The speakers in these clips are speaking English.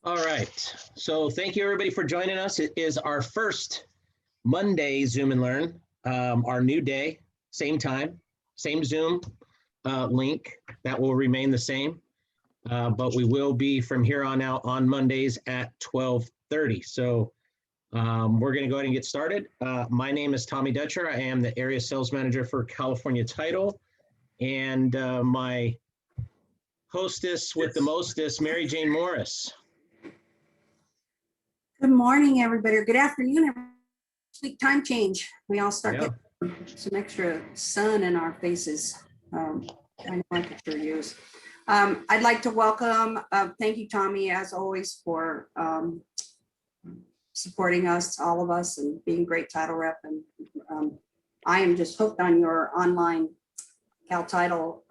All right. So thank you everybody for joining us. It is our first Monday Zoom and Learn, our new day, same time, same Zoom link. That will remain the same, but we will be from here on out on Mondays at 12:30. So we're going to go ahead and get started. My name is Tommy Dutcher. I am the area sales manager for California Title, and my hostess with the mostest, Mary Jane Morris. Good morning, everybody, or good afternoon, everybody. Week time change. We all start getting some extra sun in our faces. I know I could sure use. I'd like to welcome, thank you, Tommy, as always, for supporting us, all of us, and being a great title rep. And I am just hooked on your online Cal Title.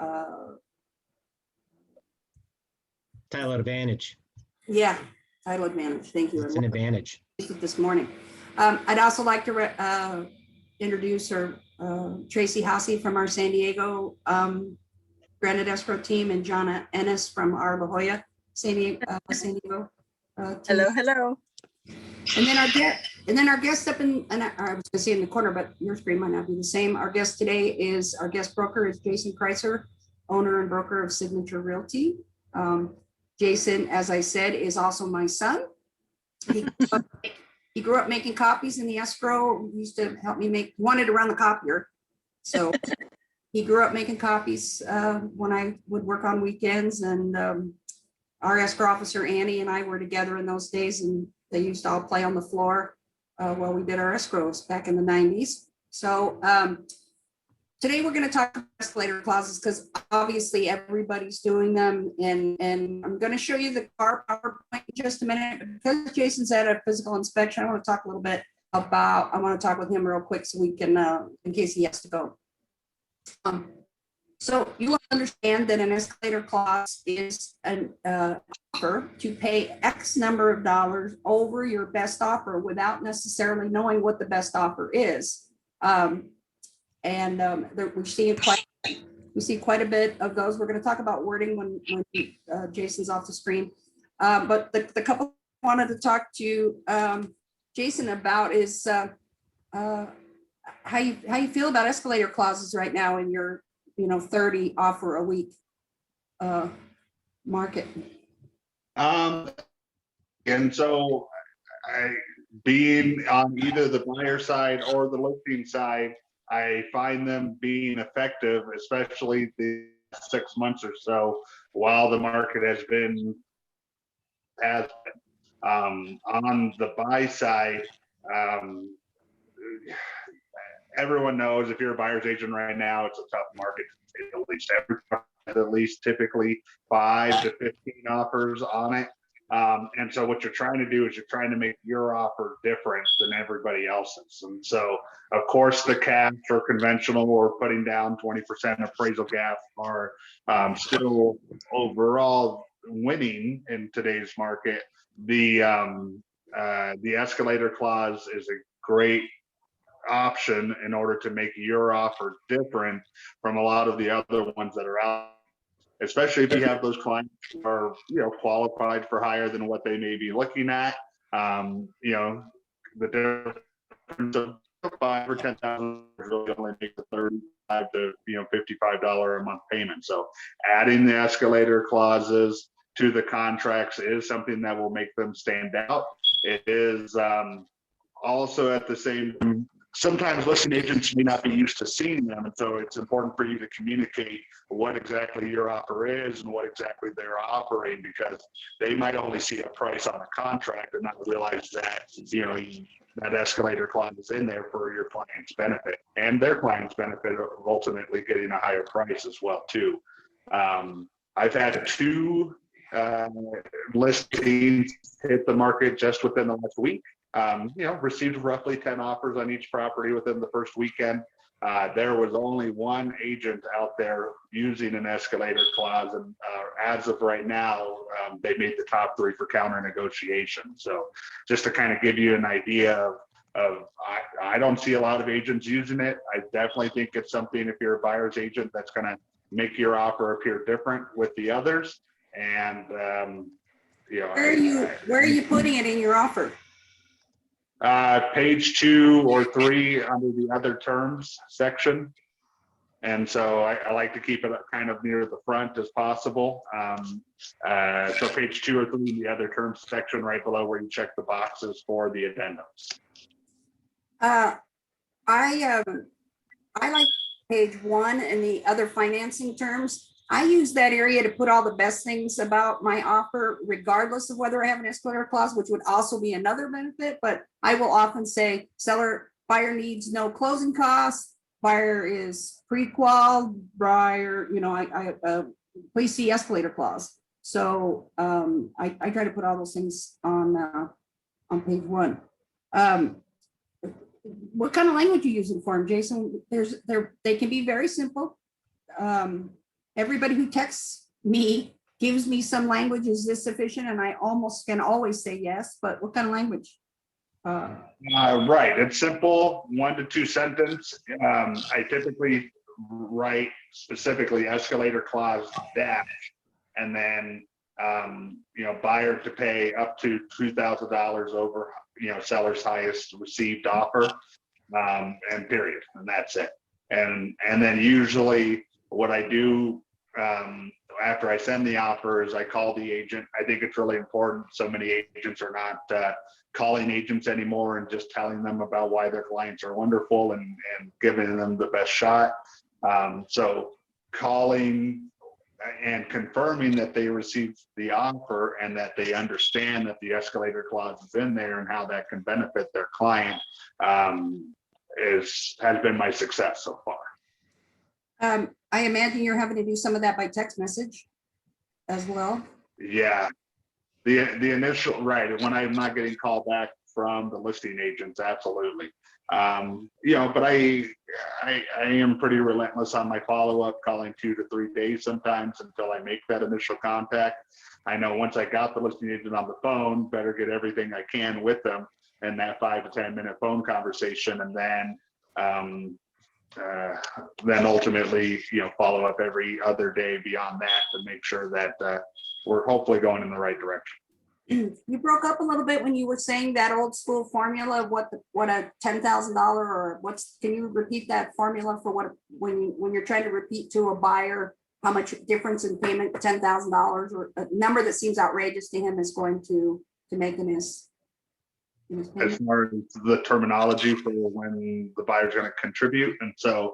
Title Advantage. Yeah, Title Advantage. Thank you. It's an advantage. This morning. I'd also like to introduce Tracy Hasse from our San Diego Granite Escrow team, and Jonna Ennis from our La Jolla San Diego team. Hello. And then our guest up in, and I was gonna say in the corner, but your screen might not be the same. Our guest today is, our guest broker is Jason Kreiser, owner and broker of Signature Realty. Jason, as I said, is also my son. He grew up making copies in the escrow. He used to help me wanted to run the copier. So he grew up making copies when I would work on weekends, and our escrow officer, Annie, and I were together in those days, and they used to all play on the floor while we did our escrows back in the 90s. So today we're going to talk about escalator clauses because obviously everybody's doing them, and I'm going to show you the car PowerPoint in just a minute. Because Jason's at a physical inspection, I want to talk a little bit about, I want to talk with him real quick so we can, in case he has to go. So you will understand that an escalator clause is an offer to pay X number of dollars over your best offer without necessarily knowing what the best offer is. We see quite a bit of those. We're going to talk about wording when Jason's off the screen. But the couple I wanted to talk to Jason about is how you feel about escalator clauses right now in your 30 offer a week market. And so being on either the buyer side or the listing side, I find them being effective, especially the 6 months or so while the market has been on the buy side. Everyone knows if you're a buyer's agent right now, it's a tough market. At least typically 5 to 15 offers on it. And so what you're trying to do is you're trying to make your offer different than everybody else's. And so, of course, the caps for conventional or putting down 20% appraisal gap are still overall winning in today's market. The escalator clause is a great option in order to make your offer different from a lot of the other ones that are out, especially if you have those clients who are qualified for higher than what they may be looking at. The difference of $5,000 or $10,000 really only make the $35 to $55 a month payment. So adding the escalator clauses to the contracts is something that will make them stand out. It is also at the same time, sometimes listing agents may not be used to seeing them, and so it's important for you to communicate what exactly your offer is and what exactly they're offering, because they might only see a price on a contract and not realize that that escalator clause is in there for your client's benefit and their client's benefit of ultimately getting a higher price as well too. I've had 2 listings hit the market just within the last week. Received roughly 10 offers on each property within the first weekend. There was only 1 agent out there using an escalator clause, and as of right now, they made the top 3 for counter negotiation. So just to kind of give you an idea of I don't see a lot of agents using it. I definitely think it's something, if you're a buyer's agent, that's going to make your offer appear different with the others. And Where are you putting it in your offer? Page 2 or 3 under the other terms section. And so I like to keep it kind of near the front as possible. So page 2 or 3 in the other terms section, right below where you check the boxes for the addendums. I like page 1 and the other financing terms. I use that area to put all the best things about my offer, regardless of whether I have an escalator clause, which would also be another benefit. But I will often say buyer needs no closing costs. Buyer is pre-qual, buyer, please see escalator clause. So I try to put all those things on page 1. What kind of language are you using for them, Jason? They can be very simple. Everybody who texts me gives me some language. Is this sufficient? And I almost can always say yes, but what kind of language? Right, it's simple, 1 to 2 sentence. I typically write specifically escalator clause dash, and then buyer to pay up to $2,000 over seller's highest received offer, and period, and that's it. And then usually what I do after I send the offer is I call the agent. I think it's really important. So many agents are not calling agents anymore and just telling them about why their clients are wonderful and giving them the best shot. So calling and confirming that they received the offer and that they understand that the escalator clause is in there and how that can benefit their client has been my success so far. I imagine you're having to do some of that by text message as well. Yeah, the initial, right, when I'm not getting called back from the listing agents, absolutely. But I am pretty relentless on my follow-up, calling 2 to 3 days sometimes until I make that initial contact. I know once I got the listing agent on the phone, better get everything I can with them in that 5 to 10 minute phone conversation, and then ultimately, follow up every other day beyond that to make sure that we're hopefully going in the right direction. You broke up a little bit when you were saying that old school formula, what a $10,000 or can you repeat that formula for when you're trying to repeat to a buyer how much difference in payment, $10,000 or a number that seems outrageous to him is going to make in his as far as the terminology for when the buyer is going to contribute. And so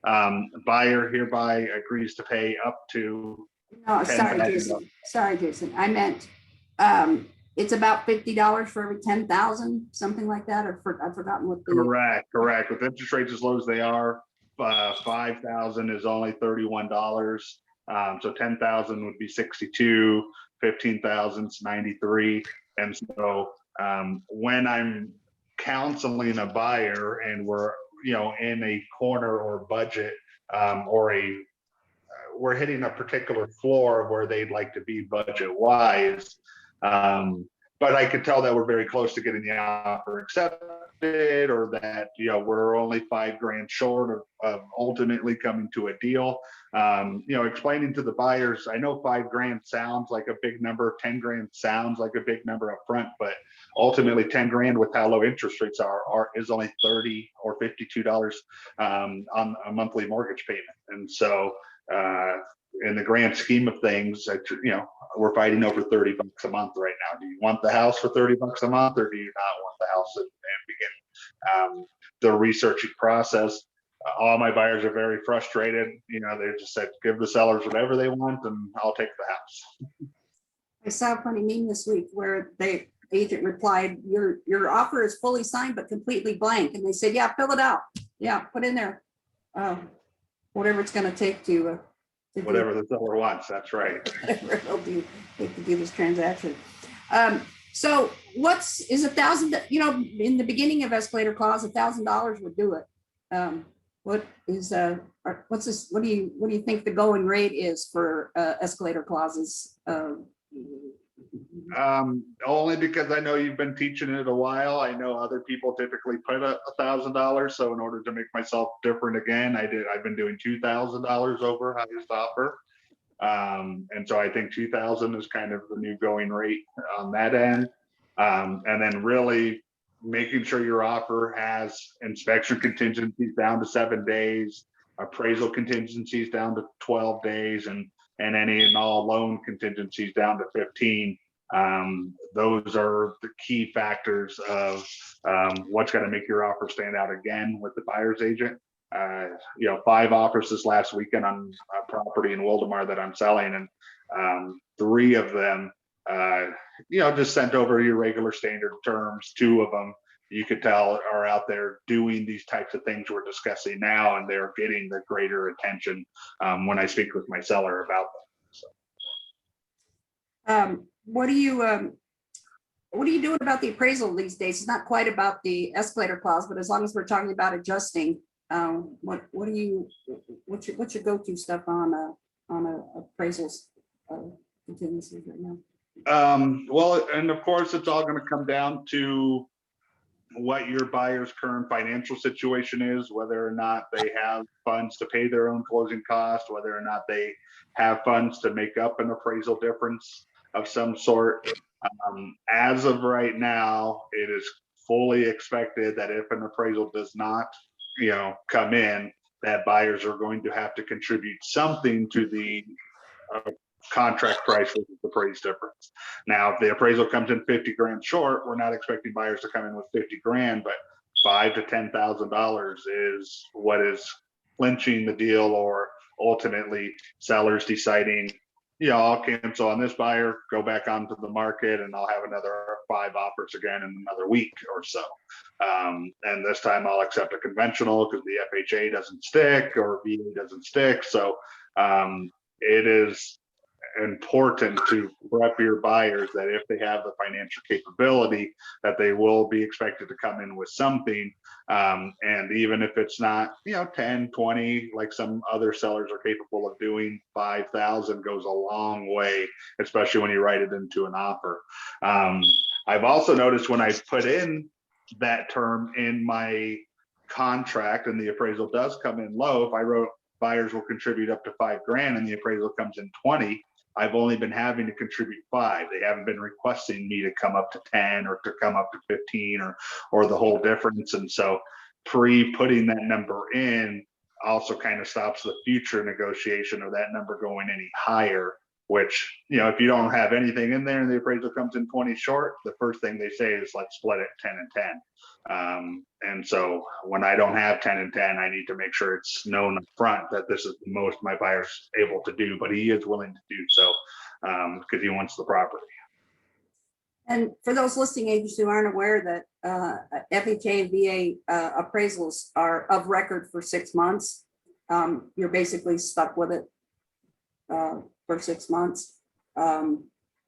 buyer hereby agrees to pay up to. No, sorry, Jason. I meant it's about $50 for every 10,000, something like that. I've forgotten what the. Correct. With interest rates as low as they are, 5,000 is only $31. So 10,000 would be 62, 15,000 is 93. And so when I'm counseling a buyer and we're in a corner or budget we're hitting a particular floor of where they'd like to be budget wise, but I could tell that we're very close to getting the offer accepted, or that we're only $5,000 short of ultimately coming to a deal. Explaining to the buyers, I know $5,000 sounds like a big number, $10,000 sounds like a big number up front, but ultimately $10,000 with how low interest rates is only $30 or $52 on a monthly mortgage payment. And so in the grand scheme of things, we're fighting over $30 a month right now. Do you want the house for $30 a month, or do you not want the house and begin the researching process? All my buyers are very frustrated. They just said, give the sellers whatever they want and I'll take the house. I saw a funny meme this week where the agent replied, your offer is fully signed but completely blank. And they said, yeah, fill it out. Yeah, put in there whatever it's going to take to whatever the seller wants. That's right. Whatever it'll do to do this transaction. So is $1,000, in the beginning of escalator clause, $1,000 would do it. What do you think the going rate is for escalator clauses? Only because I know you've been teaching it a while. I know other people typically put $1,000. So in order to make myself different again, I've been doing $2,000 over highest offer. And so I think 2,000 is kind of the new going rate on that end. And then really making sure your offer has inspection contingencies down to 7 days, appraisal contingencies down to 12 days, and any and all loan contingencies down to 15. Those are the key factors of what's going to make your offer stand out again with the buyer's agent. 5 offers this last weekend on a property in Wildemar that I'm selling, and 3 of them, just sent over your regular standard terms. 2 of them you could tell are out there doing these types of things we're discussing now, and they're getting the greater attention when I speak with my seller about them. So. What are you doing about the appraisal these days? It's not quite about the escalator clause, but as long as we're talking about adjusting, what's your go-to stuff on appraisals contingencies right now? Well, and of course, it's all going to come down to what your buyer's current financial situation is, whether or not they have funds to pay their own closing costs, whether or not they have funds to make up an appraisal difference of some sort. As of right now, it is fully expected that if an appraisal does not, come in, that buyers are going to have to contribute something to the contract price with the appraised difference. Now, if the appraisal comes in 50 grand short, we're not expecting buyers to come in with 50 grand, but $5,000 to $10,000 is what is clinching the deal, or ultimately sellers deciding, I'll cancel on this buyer, go back onto the market, and I'll have another 5 offers again in another week or so. And this time I'll accept a conventional because the FHA doesn't stick or VA doesn't stick. So it is important to prep your buyers that if they have the financial capability, that they will be expected to come in with something. And even if it's not, 10, 20, like some other sellers are capable of doing, 5,000 goes a long way, especially when you write it into an offer. I've also noticed when I put in that term in my contract and the appraisal does come in low, if I wrote buyers will contribute up to 5 grand and the appraisal comes in 20, I've only been having to contribute 5. They haven't been requesting me to come up to 10 or to come up to 15 or the whole difference. And so putting that number in also kind of stops the future negotiation of that number going any higher, which, if you don't have anything in there and the appraisal comes in 20 short, the first thing they say is let's split it 10 and 10. And so when I don't have 10 and 10, I need to make sure it's known up front that this is the most my buyer's able to do, but he is willing to do so because he wants the property. And for those listing agents who aren't aware that FHA and VA appraisals are of record for 6 months, you're basically stuck with it for 6 months.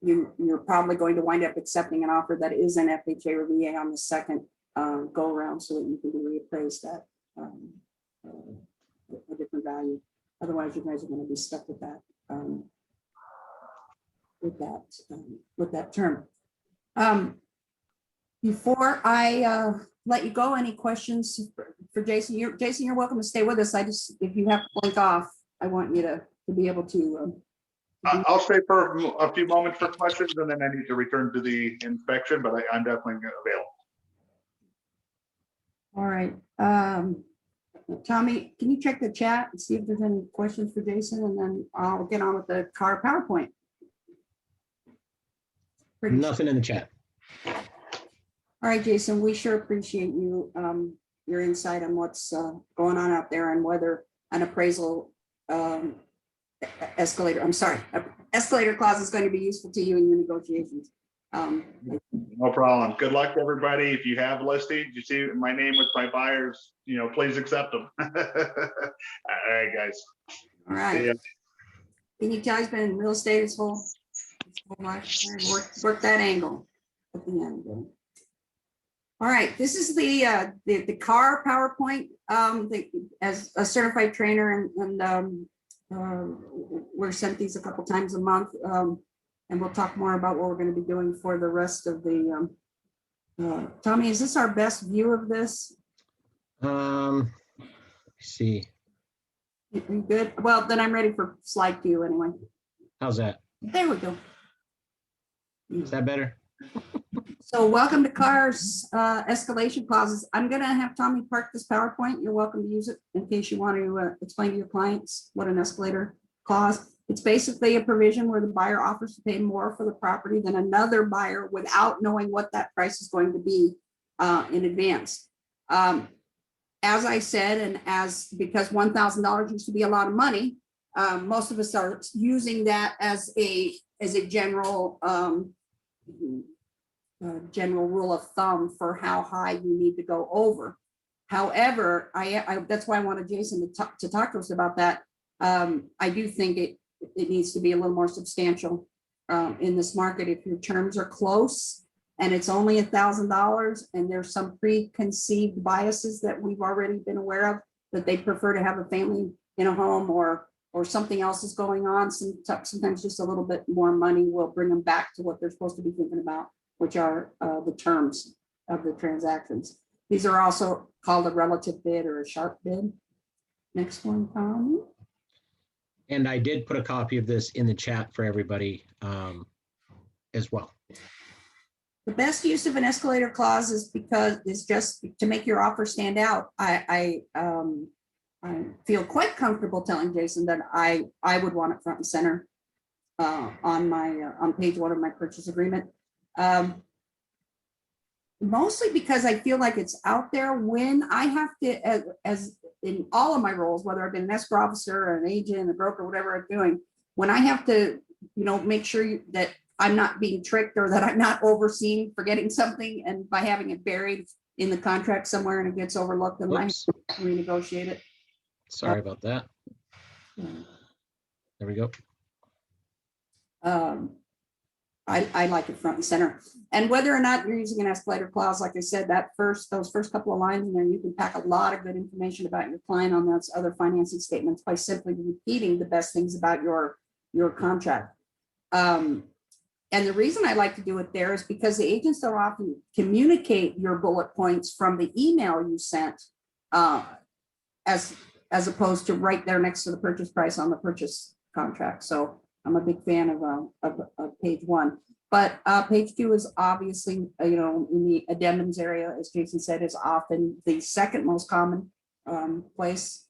You're probably going to wind up accepting an offer that is an FHA or VA on the second go around, so that you can be reappraised at a different value. Otherwise, you guys are going to be stuck with that with that term. Before I let you go, any questions for Jason? You're welcome to stay with us. If you have to blink off, I want you to be able to. I'll stay for a few moments for questions, and then I need to return to the inspection, but I'm definitely available. All right. Tommy, can you check the chat and see if there's any questions for Jason, and then I'll get on with the car PowerPoint. Nothing in the chat. All right, Jason, we sure appreciate you, your insight on what's going on out there and whether an appraisal escalator clause is going to be useful to you in your negotiations. No problem. Good luck to everybody. If you have listings, you see my name with my buyers, please accept them. All right, guys. All right. Can you tell he's been in real estate his whole life? Work that angle at the end. All right, this is the car PowerPoint. As a certified trainer, and we're sent these a couple times a month, and we'll talk more about what we're going to be doing for the rest of the. Tommy, is this our best view of this? Let's see. You good? Well, then I'm ready for slide 2 anyway. How's that? There we go. Is that better? So welcome to CAR's escalation clauses. I'm gonna have Tommy park this PowerPoint. You're welcome to use it in case you want to explain to your clients what an escalator clause. It's basically a provision where the buyer offers to pay more for the property than another buyer without knowing what that price is going to be in advance. As I said, and because $1,000 used to be a lot of money, most of us are using that as a general general rule of thumb for how high you need to go over. However, that's why I wanted Jason to talk to us about that. I do think it needs to be a little more substantial in this market. If your terms are close and it's only $1,000 and there's some preconceived biases that we've already been aware of, that they prefer to have a family in a home or something else is going on, sometimes just a little bit more money will bring them back to what they're supposed to be thinking about, which are the terms of the transactions. These are also called a relative bid or a sharp bid. Next one, Tom. And I did put a copy of this in the chat for everybody as well. The best use of an escalator clause is just to make your offer stand out. I feel quite comfortable telling Jason that I would want it front and center on page 1 of my purchase agreement. Mostly because I feel like it's out there when I have to, as in all of my roles, whether I've been an escrow officer or an agent, a broker, whatever I'm doing, when I have to, make sure that I'm not being tricked or that I'm not overseeing forgetting something, and by having it buried in the contract somewhere and it gets overlooked, and I have to renegotiate it. Sorry about that. There we go. I like it front and center. And whether or not you're using an escalator clause, like I said, those first couple of lines in there, you can pack a lot of good information about your client on those other financing statements by simply repeating the best things about your contract. And the reason I like to do it there is because the agents don't often communicate your bullet points from the email you sent as opposed to right there next to the purchase price on the purchase contract. So I'm a big fan of page 1, but page 2 is obviously, in the addendums area, as Jason said, is often the second most common place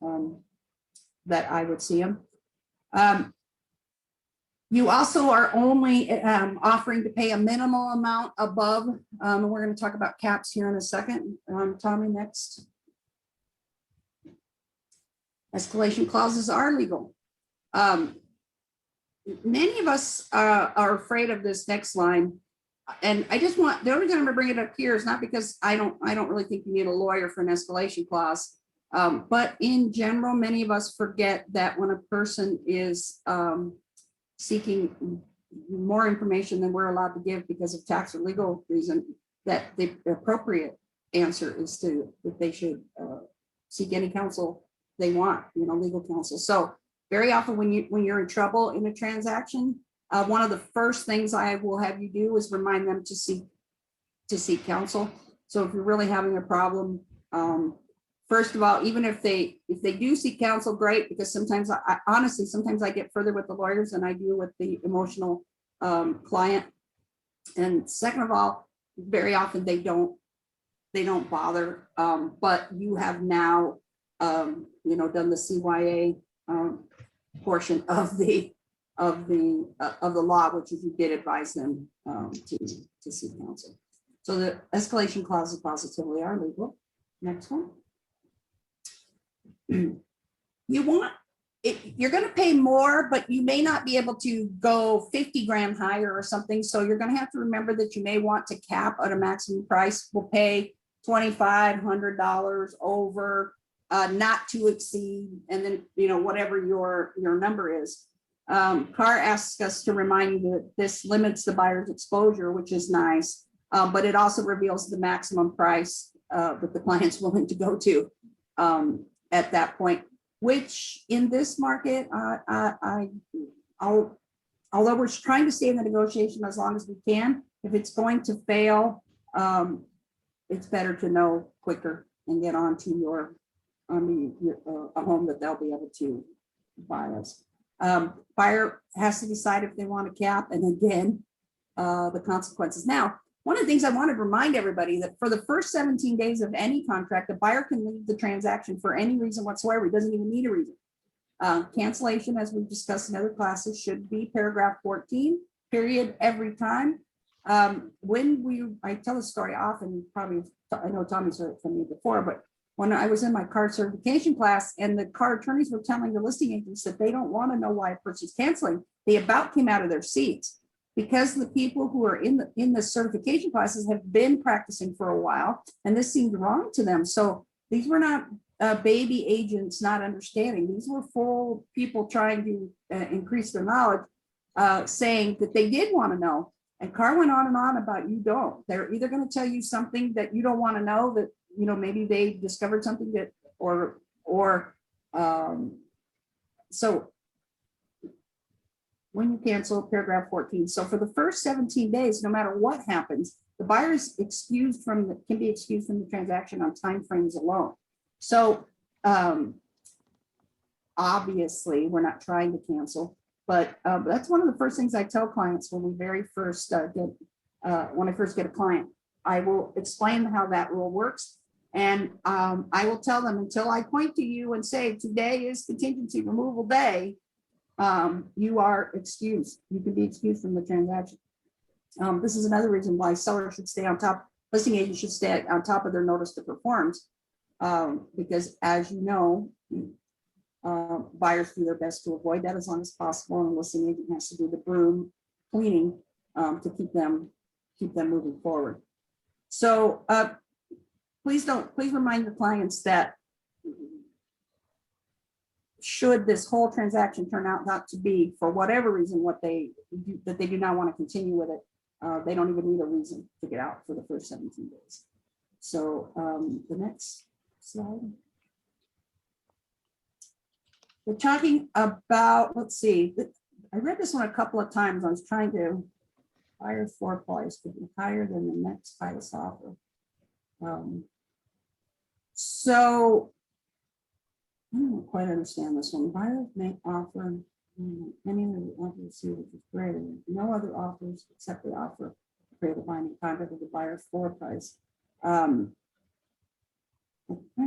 that I would see them. You also are only offering to pay a minimal amount above, and we're going to talk about caps here in a second. Tommy, next. Escalation clauses are legal. Many of us are afraid of this next line, and the only reason I'm gonna bring it up here is not because I don't really think you need a lawyer for an escalation clause, but in general, many of us forget that when a person is seeking more information than we're allowed to give because of tax or legal reason, that the appropriate answer is that they should seek any counsel they want, legal counsel. So very often when you're in trouble in a transaction, one of the first things I will have you do is remind them to seek counsel. So if you're really having a problem, first of all, even if they do seek counsel, great, because sometimes sometimes I get further with the lawyers than I do with the emotional client. And second of all, very often they don't bother, but you have now done the CYA portion of the law, which is you did advise them to seek counsel. So the escalation clauses positively are legal. Next one. You're going to pay more, but you may not be able to go 50 grand higher or something. So you're going to have to remember that you may want to cap at a maximum price. We'll pay $2,500 over, not to exceed, and then whatever your number is. CAR asks us to remind you that this limits the buyer's exposure, which is nice, but it also reveals the maximum price that the client's willing to go to at that point, which in this market, although we're trying to stay in the negotiation as long as we can, if it's going to fail, it's better to know quicker and get onto a home that they'll be able to buy us. Buyer has to decide if they want a cap, and again, the consequences. Now, one of the things I wanted to remind everybody that for the first 17 days of any contract, the buyer can leave the transaction for any reason whatsoever. He doesn't even need a reason. Cancellation, as we've discussed in other classes, should be paragraph 14, period, every time. I tell this story often, probably, I know Tommy's heard it from me before, but when I was in my car certification class and the car attorneys were telling the listing agents that they don't want to know why a person's canceling, they about came out of their seats, because the people who are in the certification classes have been practicing for a while, and this seemed wrong to them. So these were not baby agents not understanding. These were full people trying to increase their knowledge, saying that they did want to know. And Carr went on and on about you don't. They're either going to tell you something that you don't want to know, that, you know, maybe they discovered something that, so when you cancel, paragraph 14. So for the first 17 days, no matter what happens, the buyer is excused from can be excused from the transaction on timeframes alone. So obviously, we're not trying to cancel, but that's one of the first things I tell clients when we very first when I first get a client. I will explain how that rule works, and I will tell them, until I point to you and say today is contingency removal day, you are excused. You can be excused from the transaction. This is another reason why sellers should stay on top, listing agents should stay on top of their notice to performs, because as you know, buyers do their best to avoid that as long as possible, and the listing agent has to do the broom cleaning to keep them moving forward. So please remind your clients that should this whole transaction turn out not to be, for whatever reason, that they do not want to continue with it, they don't even need a reason to get out for the first 17 days. So the next slide. We're talking about, let's see, I read this one a couple of times. I was trying to hire floor price to be higher than the next highest offer. So I don't quite understand this one. Buyers may offer any of the offers received which is greater. No other offers except the offer to create a binding contract with the buyer's floor price. It's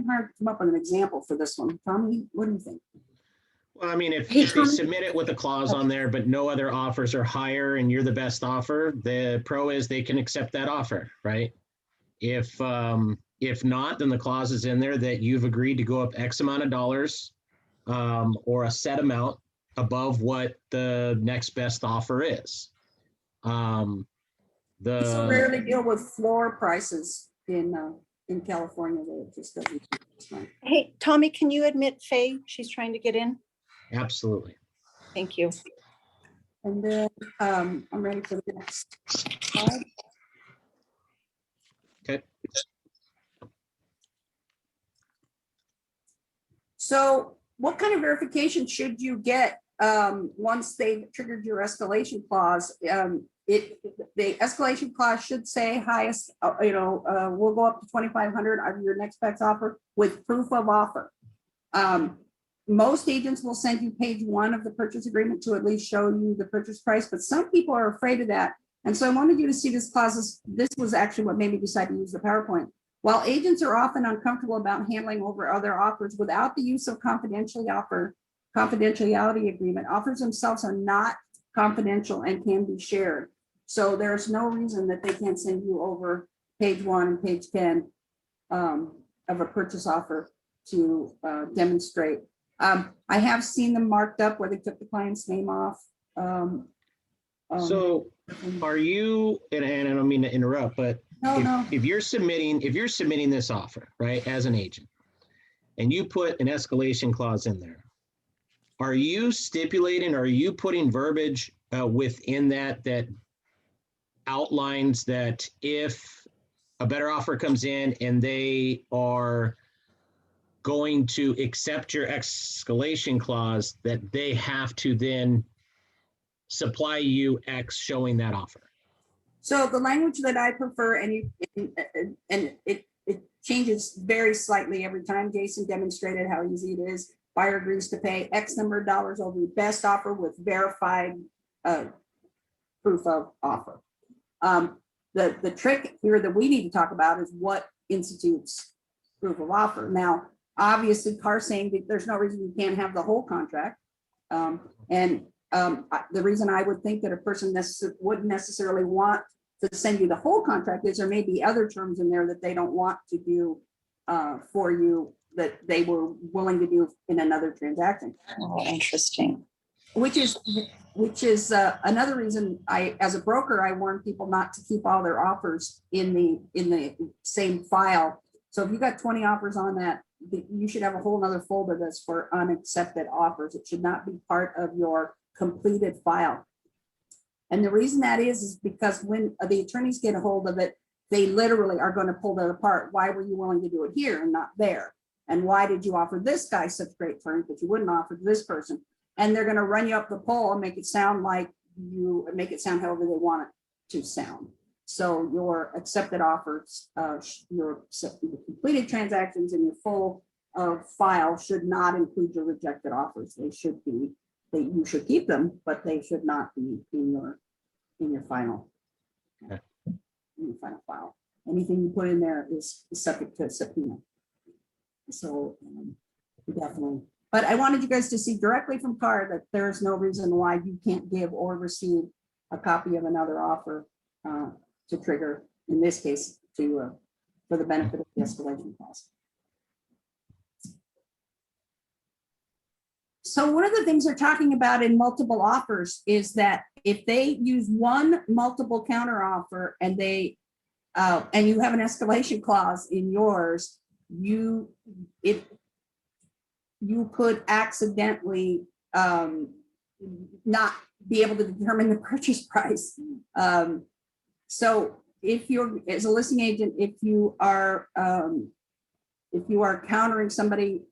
hard to come up with an example for this one. Tommy, what do you think? Well, I mean, if they submit it with a clause on there, but no other offers are higher and you're the best offer, the pro is they can accept that offer, right? If not, then the clause is in there that you've agreed to go up X amount of dollars or a set amount above what the next best offer is. We so rarely deal with floor prices in California that it just doesn't. Hey, Tommy, can you admit Faye? She's trying to get in. Absolutely. Thank you. And then I'm ready for the next slide. Okay. So what kind of verification should you get once they've triggered your escalation clause? The escalation clause should say highest, we'll go up to 2,500 of your next best offer with proof of offer. Most agents will send you page 1 of the purchase agreement to at least show you the purchase price, but some people are afraid of that. And so I wanted you to see this clause. This was actually what made me decide to use the PowerPoint. While agents are often uncomfortable about handling over other offers without the use of confidentiality agreement, offers themselves are not confidential and can be shared. So there's no reason that they can't send you over page 1 and page 10 of a purchase offer to demonstrate. I have seen them marked up where they took the client's name off. So are you, and I don't mean to interrupt, but No. if you're submitting this offer, right, as an agent, and you put an escalation clause in there, are you stipulating, are you putting verbiage within that outlines that if a better offer comes in and they are going to accept your escalation clause, that they have to then supply you X showing that offer? So the language that I prefer, and it changes very slightly every time. Jason demonstrated how easy it is. buyer agrees to pay X number of dollars over the best offer with verified proof of offer. The trick here that we need to talk about is what institutes proof of offer. Now, obviously, Carr's saying that there's no reason you can't have the whole contract. The reason I would think that a person wouldn't necessarily want to send you the whole contract is there may be other terms in there that they don't want to do for you that they were willing to do in another transaction. Oh, interesting. Which is another reason as a broker, I warn people not to keep all their offers in the same file. So if you got 20 offers on that, you should have a whole nother folder that's for unaccepted offers. It should not be part of your completed file. And the reason that is because when the attorneys get a hold of it, they literally are going to pull that apart. Why were you willing to do it here and not there? And why did you offer this guy such great terms that you wouldn't offer to this person? And they're going to run you up the pole and make it sound however they want it to sound. So your accepted offers, your completed transactions in your full file should not include your rejected offers. They should be, you should keep them, but they should not be in your final. Okay. In your final file. Anything you put in there is subject to a subpoena. So definitely. But I wanted you guys to see directly from Carr that there's no reason why you can't give or receive a copy of another offer to trigger, in this case, for the benefit of the escalation clause. So one of the things they're talking about in multiple offers is that if they use one multiple counter offer and you have an escalation clause in yours, you could accidentally not be able to determine the purchase price. So if you're, as a listing agent, if you are countering somebody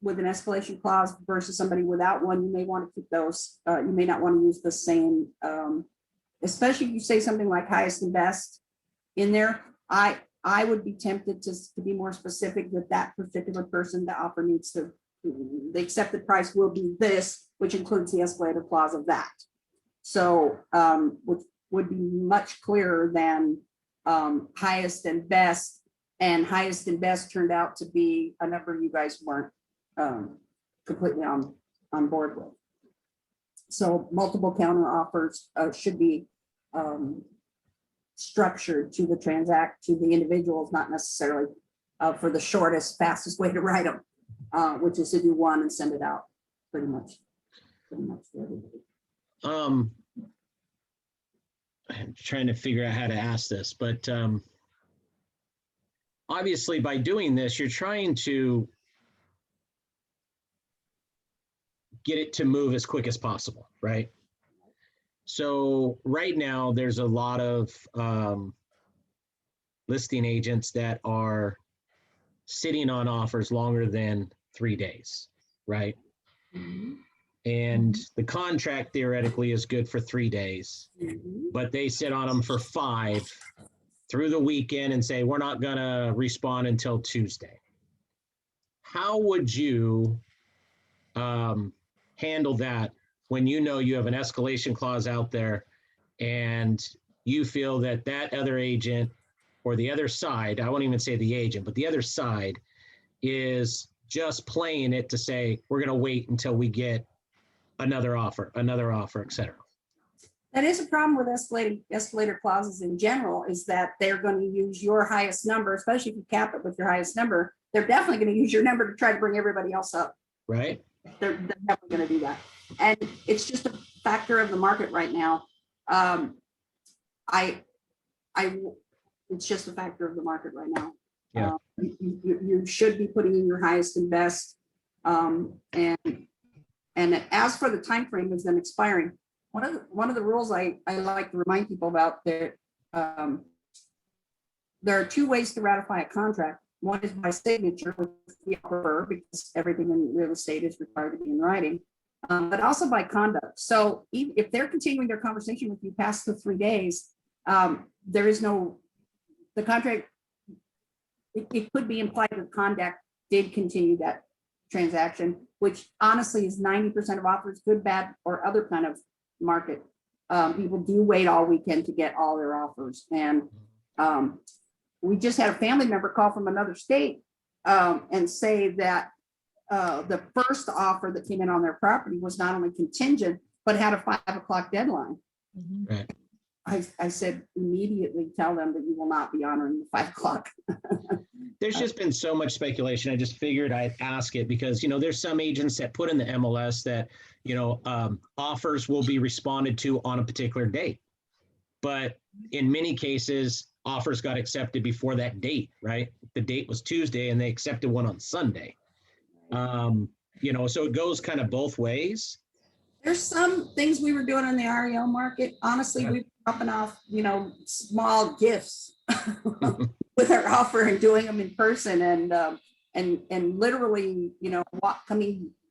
with an escalation clause versus somebody without one, you may want to keep those. You may not want to use the same, especially if you say something like highest and best in there. I would be tempted to be more specific that that particular person, the offer needs to, the accepted price will be this, which includes the escalator clause of that. So, which would be much clearer than highest and best, and highest and best turned out to be a number you guys weren't completely on board with. So multiple counter offers should be structured to the individuals, not necessarily for the shortest, fastest way to write them, which is to do one and send it out pretty much to everybody. I'm trying to figure out how to ask this, but obviously by doing this, you're trying to get it to move as quick as possible, right? So right now there's a lot of listing agents that are sitting on offers longer than 3 days, right? And the contract theoretically is good for 3 days, but they sit on them for 5 through the weekend and say, we're not gonna respond until Tuesday. How would you handle that when you know you have an escalation clause out there and you feel that that other agent or the other side, I won't even say the agent, but the other side is just playing it to say, we're going to wait until we get another offer, et cetera? That is a problem with escalator clauses in general, is that they're going to use your highest number, especially if you cap it with your highest number. They're definitely going to use your number to try to bring everybody else up. Right. They're definitely going to do that. And it's just a factor of the market right now. It's just a factor of the market right now. Yeah. You should be putting in your highest and best. And as for the time frame of them expiring, one of the rules I like to remind people about there are 2 ways to ratify a contract. One is by signature, which we prefer because everything in real estate is required to be in writing, but also by conduct. So if they're continuing their conversation with you past the 3 days, there is no, the contract, it could be implied that conduct did continue that transaction, which honestly is 90% of offers, good, bad, or other kind of market. People do wait all weekend to get all their offers. And we just had a family member call from another state and say that the first offer that came in on their property was not only contingent, but had a 5 o'clock deadline. Right. I said, immediately tell them that you will not be honoring the 5 o'clock. There's just been so much speculation. I just figured I'd ask it because, there's some agents that put in the MLS that, offers will be responded to on a particular date. But in many cases, offers got accepted before that date, right? The date was Tuesday and they accepted one on Sunday. So it goes kind of both ways. There's some things we were doing in the REO market. Honestly, we were dropping off, small gifts with our offer and doing them in person and literally,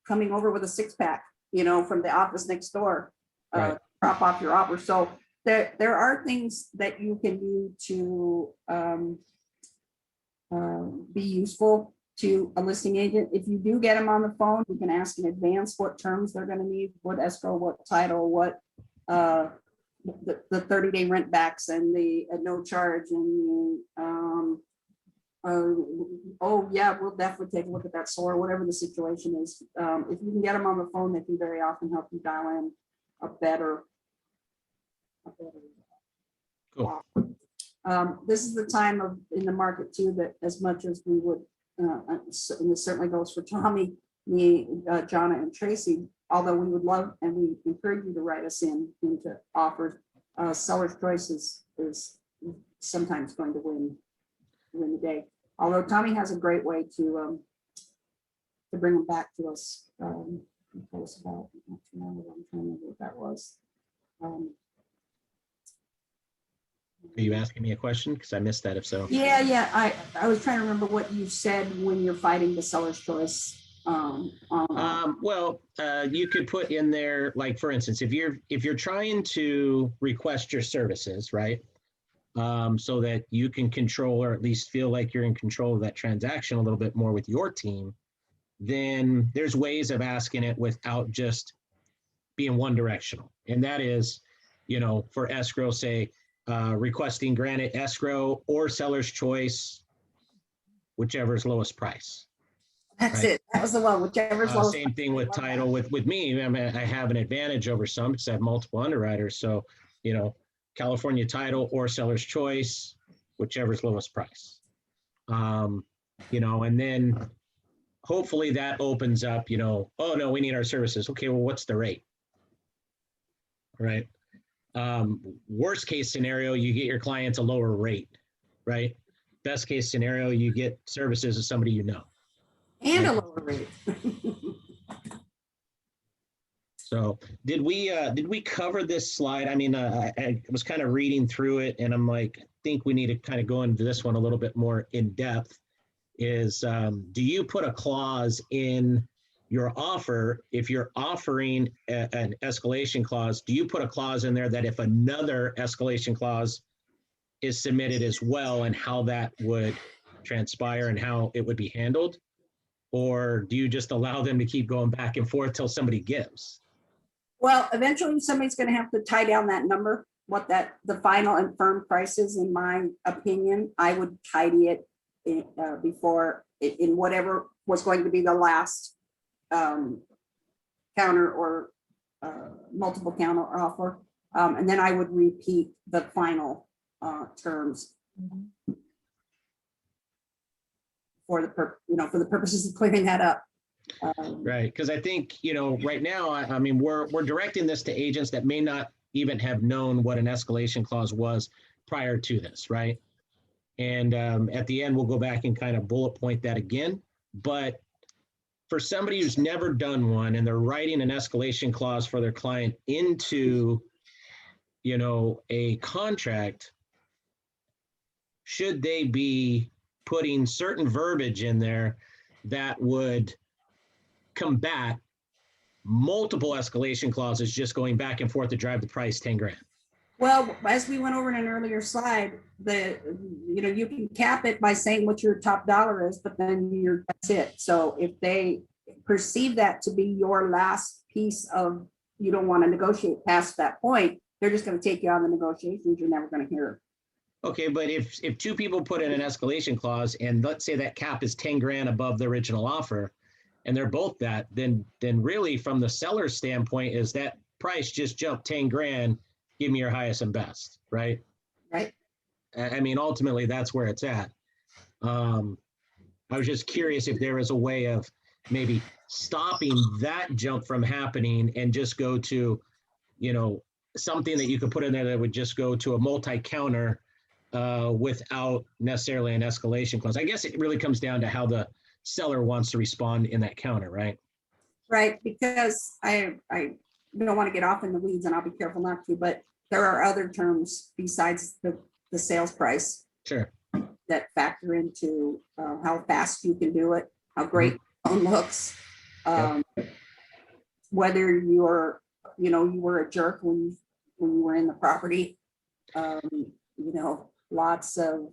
coming over with a 6-pack, from the office next door, Right. drop off your offer. So there are things that you can do to be useful to a listing agent. If you do get them on the phone, you can ask in advance what terms they're going to need, what escrow, what title, what the 30-day rent backs and the no charge and oh yeah, we'll definitely take a look at that solar, whatever the situation is. If you can get them on the phone, they can very often help you dial in a better Cool. this is the time in the market too, that as much as we would, and this certainly goes for Tommy, me, Jonna, and Tracy, although we would love and we encourage you to write us into offers, seller's choice is sometimes going to win the day. Although Tommy has a great way to bring them back to us. Tell us about, I'm trying to remember what that was. Are you asking me a question? Because I missed that if so. Yeah. I was trying to remember what you said when you're fighting the seller's choice. You could put in there, like, for instance, if you're trying to request your services, right? So that you can control or at least feel like you're in control of that transaction a little bit more with your team, then there's ways of asking it without just being one directional. And that is, for escrow, say, requesting granted escrow or seller's choice, whichever is lowest price. That's right. it. That was the one, whichever's lowest. Same thing with title with me. I mean, I have an advantage over some because I have multiple underwriters. So, California title or seller's choice, whichever's lowest price. And then hopefully that opens up, oh no, we need our services. Okay, well, what's the rate? Right. Worst case scenario, you get your clients a lower rate, right? Best case scenario, you get services of somebody you know. And a lower rate. So did we cover this slide? I mean, I was kind of reading through it and I'm like, I think we need to kind of go into this one a little bit more in depth. Is do you put a clause in your offer if you're offering an escalation clause? Do you put a clause in there that if another escalation clause is submitted as well, and how that would transpire and how it would be handled? Or do you just allow them to keep going back and forth till somebody gives? Well, eventually somebody's going to have to tie down that number, what the final and firm price is. In my opinion, I would tidy it before in whatever was going to be the last counter or multiple counter offer, and then I would repeat the final terms for the purposes of clearing that up. Right, because I think, right now, I mean, we're directing this to agents that may not even have known what an escalation clause was prior to this, right? And at the end, we'll go back and kind of bullet point that again. But for somebody who's never done one and they're writing an escalation clause for their client into, a contract, should they be putting certain verbiage in there that would combat multiple escalation clauses just going back and forth to drive the price 10 grand? Well, as we went over in an earlier slide, you can cap it by saying what your top dollar is, but then that's it. So if they perceive that to be your last piece of, you don't want to negotiate past that point, they're just going to take you out of the negotiations. You're never going to hear. Okay, but if two people put in an escalation clause and let's say that cap is 10 grand above the original offer and they're both that, then really from the seller's standpoint is that price just jumped 10 grand, give me your highest and best, right? Right. I mean, ultimately that's where it's at. I was just curious if there was a way of maybe stopping that jump from happening and just go to, you know, something that you could put in there that would just go to a multi-counter without necessarily an escalation clause. I guess it really comes down to how the seller wants to respond in that counter, right? Right, because I don't want to get off in the weeds and I'll be careful not to, but there are other terms besides the sales price Sure. that factor into how fast you can do it, how great the phone looks. Whether you're, you know, you were a jerk when you were in the property, you know, lots of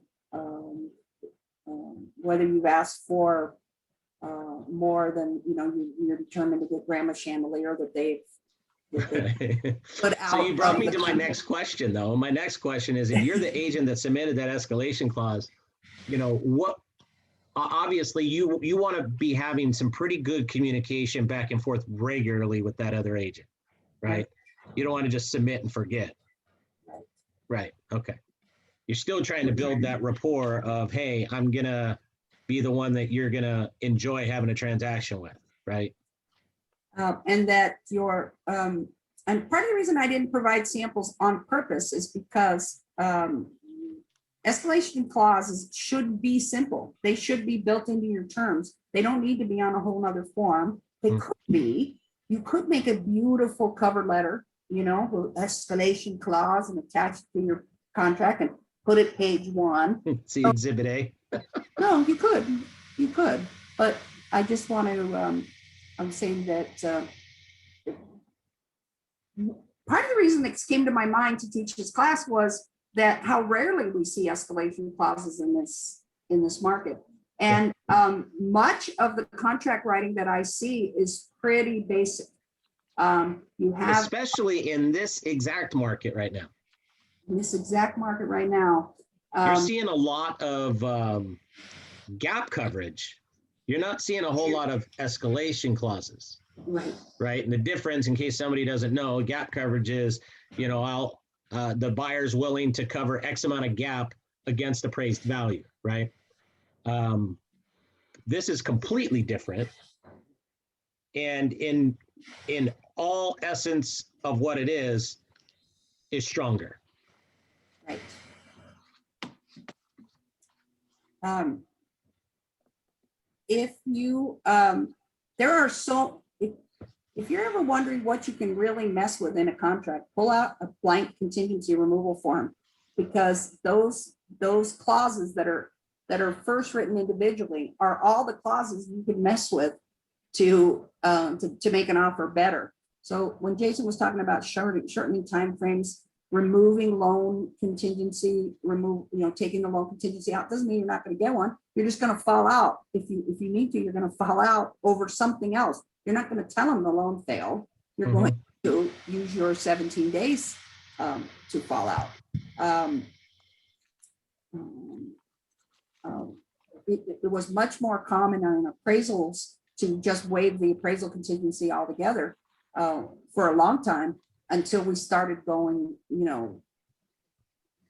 whether you've asked for more than, you know, you're determined to get grandma chandelier that they've put out. So you brought of me the to my contract. next question, though. My next question is, if you're the agent that submitted that escalation clause, you know, what, obviously you want to be having some pretty good communication back and forth regularly with that other agent, right? You don't want to just submit and forget. Right. Okay. You're still trying to build that rapport of, hey, I'm going to be the one that you're going to enjoy having a transaction with, right? And that your, and part of the reason I didn't provide samples on purpose is because escalation clauses should be simple. They should be built into your terms. They don't need to be on a whole nother form. They could be. You could make a beautiful cover letter, you know, with escalation clause and attach it to your contract and put it page 1. See Exhibit A. No, you could, but I just want to, I'm saying that part of the reason that came to my mind to teach this class was that how rarely we see escalation clauses in this market. And much of the contract writing that I see is pretty basic. You have, especially in this exact market right now. in this exact market right now. You're seeing a lot of gap coverage. You're not seeing a whole lot of escalation clauses, Right. right? And the difference, in case somebody doesn't know, gap coverage is, you know, the buyer's willing to cover X amount of gap against appraised value, right? This is completely different. And in all essence of what it is stronger. Right. If you, there are so, if you're ever wondering what you can really mess with in a contract, pull out a blank contingency removal form, because those clauses that are first written individually are all the clauses you can mess with to make an offer better. So when Jason was talking about shortening timeframes, removing loan contingency, taking the loan contingency out, doesn't mean you're not going to get one. You're just going to fall out. If you need to, you're going to fall out over something else. You're not going to tell them the loan failed. You're going to use your 17 days to fall out. It was much more common on appraisals to just waive the appraisal contingency altogether for a long time, until we started going,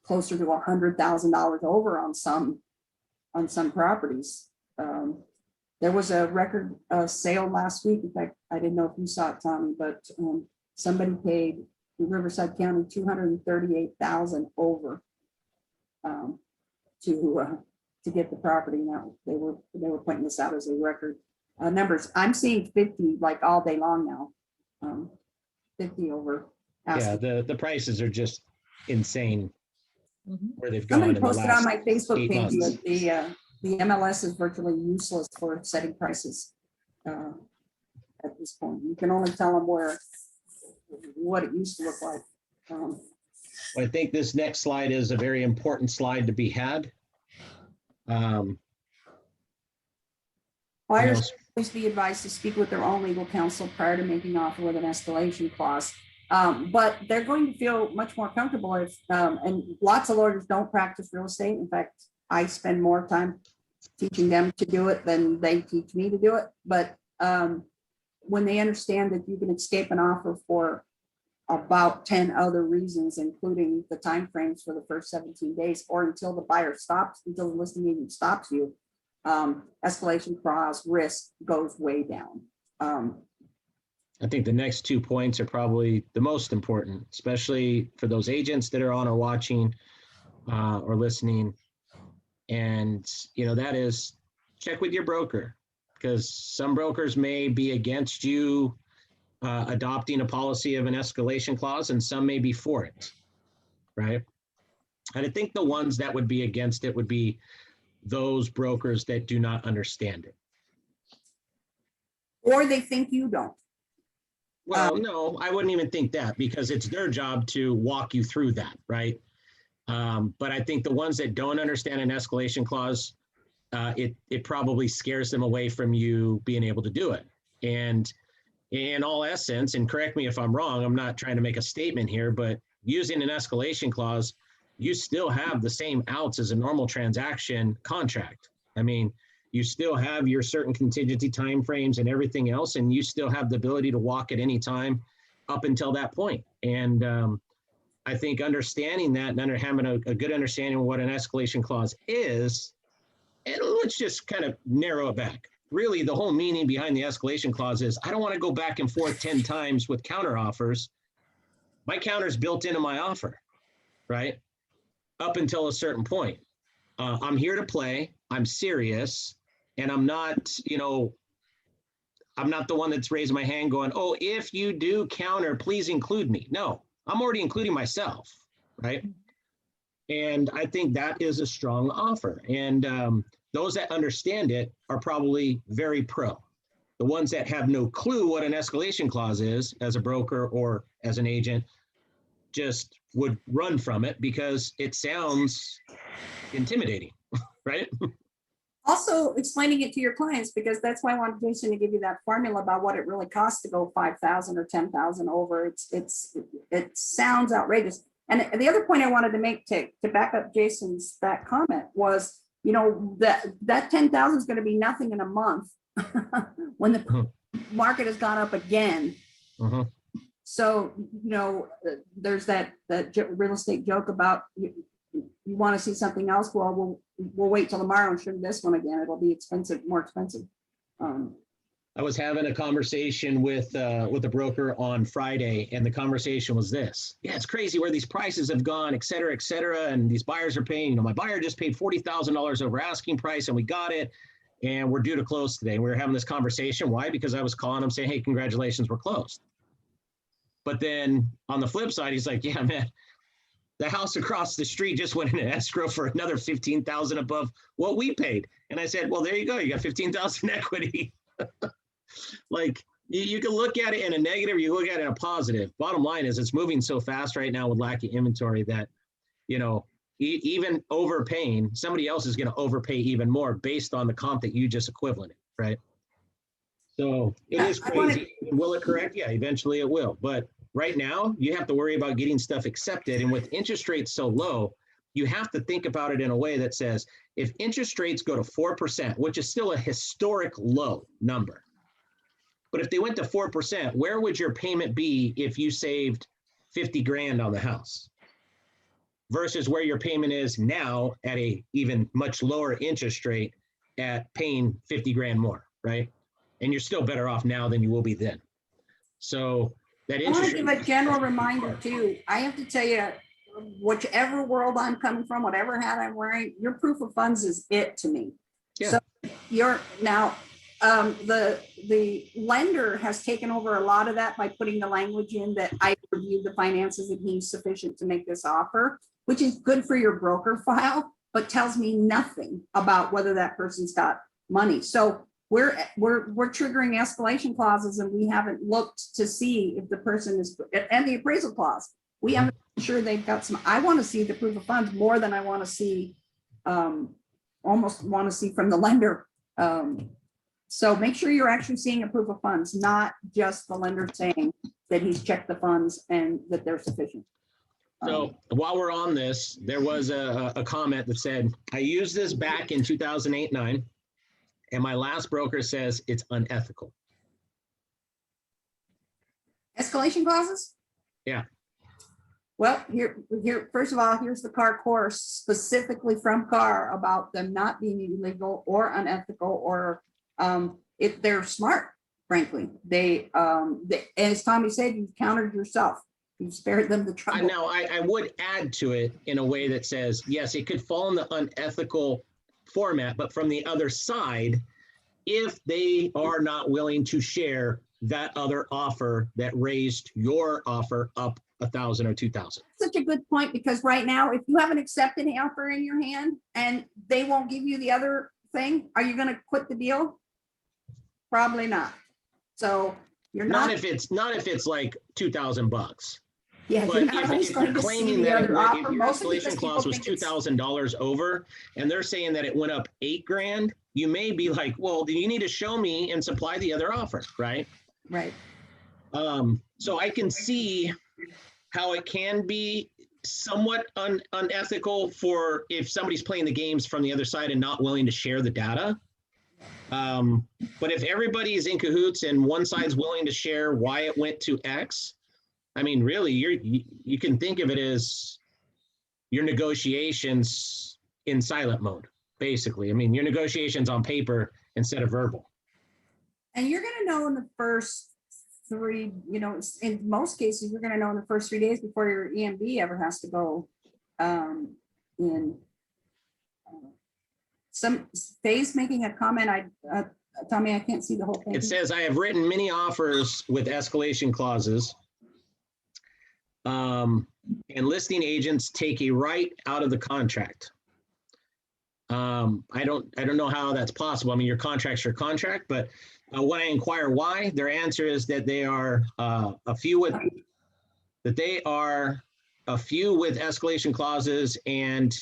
closer to $100,000 over on some properties. There was a record sale last week. In fact, I didn't know if you saw it, Tommy, but somebody paid in Riverside County $238,000 over to get the property. Now they were pointing this out as a record numbers. I'm seeing 50 like all day long now. 50 over. Yeah, the prices are just insane where they've gone. Somebody in the posted on last my Facebook 8 page months. that the MLS is virtually useless for setting prices at this point. You can only tell them what it used to look like. I think this next slide is a very important slide to be had. Buyers always be advised to speak with their own legal counsel prior to making offer with an escalation clause. But they're going to feel much more comfortable if, and lots of lawyers don't practice real estate. In fact, I spend more time teaching them to do it than they teach me to do it. But when they understand that you can escape an offer for about 10 other reasons, including the timeframes for the first 17 days, or until the buyer stops, until the listing agent stops you, escalation clause risk goes way down. I think the next 2 points are probably the most important, especially for those agents that are on or watching or listening. And, that is check with your broker, because some brokers may be against you adopting a policy of an escalation clause, and some may be for it, right? And I think the ones that would be against it would be those brokers that do not understand it. Or they think you don't. Well, no, I wouldn't even think that, because it's their job to walk you through that, right? But I think the ones that don't understand an escalation clause, it probably scares them away from you being able to do it. And in all essence, and correct me if I'm wrong, I'm not trying to make a statement here, but using an escalation clause, you still have the same outs as a normal transaction contract. I mean, you still have your certain contingency timeframes and everything else, and you still have the ability to walk at any time up until that point. And I think understanding that and having a good understanding of what an escalation clause is, and let's just kind of narrow it back. Really, the whole meaning behind the escalation clause is I don't want to go back and forth 10 times with counter offers. My counter is built into my offer, right? Up until a certain point. I'm here to play. I'm serious. And I'm not, I'm not the one that's raised my hand going, oh, if you do counter, please include me. No, I'm already including myself, right? And I think that is a strong offer. And those that understand it are probably very pro. The ones that have no clue what an escalation clause is as a broker or as an agent just would run from it because it sounds intimidating, right? Also explaining it to your clients, because that's why I wanted Jason to give you that formula about what it really costs to go 5,000 or 10,000 over. It sounds outrageous. And the other point I wanted to make to back up Jason's that comment was, that 10,000 is going to be nothing in a month when the market has gone up again. So, there's that real estate joke about you want to see something else. Well, we'll wait till tomorrow and show this one again. It'll be expensive, more expensive. I was having a conversation with a broker on Friday, and the conversation was this. Yeah, it's crazy where these prices have gone, et cetera, and these buyers are paying, my buyer just paid $40,000 over asking price, and we got it, and we're due to close today. And we were having this conversation. Why? Because I was calling him saying, hey, congratulations, we're closed. But then on the flip side, he's like, yeah, man, the house across the street just went into escrow for another $15,000 above what we paid. And I said, well, there you go. You got $15,000 equity. Like you can look at it in a negative, you look at it in a positive. Bottom line is it's moving so fast right now with lack of inventory that, even overpaying, somebody else is going to overpay even more based on the comp that you just equivalented, right? So it is crazy. Will it correct? Yeah, eventually it will. But right now you have to worry about getting stuff accepted. And with interest rates so low, you have to think about it in a way that says, if interest rates go to 4%, which is still a historic low number, but if they went to 4%, where would your payment be if you saved 50 grand on the house versus where your payment is now at a even much lower interest rate at paying 50 grand more, right? And you're still better off now than you will be then. So that I want interest to give a general reminder too. I have to tell you, whichever world I'm coming from, whatever hat I'm wearing, your proof of funds is it to me. Yeah. So you're now the lender has taken over a lot of that by putting the language in that I reviewed the finances and he's sufficient to make this offer, which is good for your broker file, but tells me nothing about whether that person's got money. So we're triggering escalation clauses, and we haven't looked to see if the person is, and the appraisal clause. We haven't been sure they've got some. I want to see the proof of funds more than I want to see, almost want to see from the lender. So make sure you're actually seeing a proof of funds, not just the lender saying that he's checked the funds and that they're sufficient. So while we're on this, there was a comment that said, I used this back in 2008-9, and my last broker says it's unethical. Escalation clauses? Yeah. Well, here, first of all, here's the CAR course specifically from CAR about them not being illegal or unethical, or if they're smart, frankly. They, as Tommy said, you've countered yourself. You've spared them the trouble. I would add to it in a way that says, yes, it could fall in the unethical format, but from the other side, if they are not willing to share that other offer that raised your offer up 1,000 or 2,000. Such a good point, because right now, if you have an accepted offer in your hand and they won't give you the other thing, are you going to quit the deal? Probably not. So you're Not not. if it's like $2,000. Yeah, But you're not always if going you're to see claiming the that other if offer. your Mostly escalation because clause people was think it's- $2,000 over, and they're saying that it went up $8,000, you may be like, well, then you need to show me and supply the other offer, right? Right. So I can see how it can be somewhat unethical for if somebody's playing the games from the other side and not willing to share the data. But if everybody is in cahoots and one side's willing to share why it went to X, I mean, really, you can think of it as your negotiations in silent mode, basically. I mean, your negotiations on paper instead of verbal. And you're going to know in the first three, in most cases, you're going to know in the first 3 days before your EMB ever has to go in. Some Faye's making a comment. Tommy, I can't see the whole thing. It says, I have written many offers with escalation clauses. And listing agents take a right out of the contract. I don't know how that's possible. I mean, your contract's your contract, but when I inquire why, their answer is that they are a few with escalation clauses, and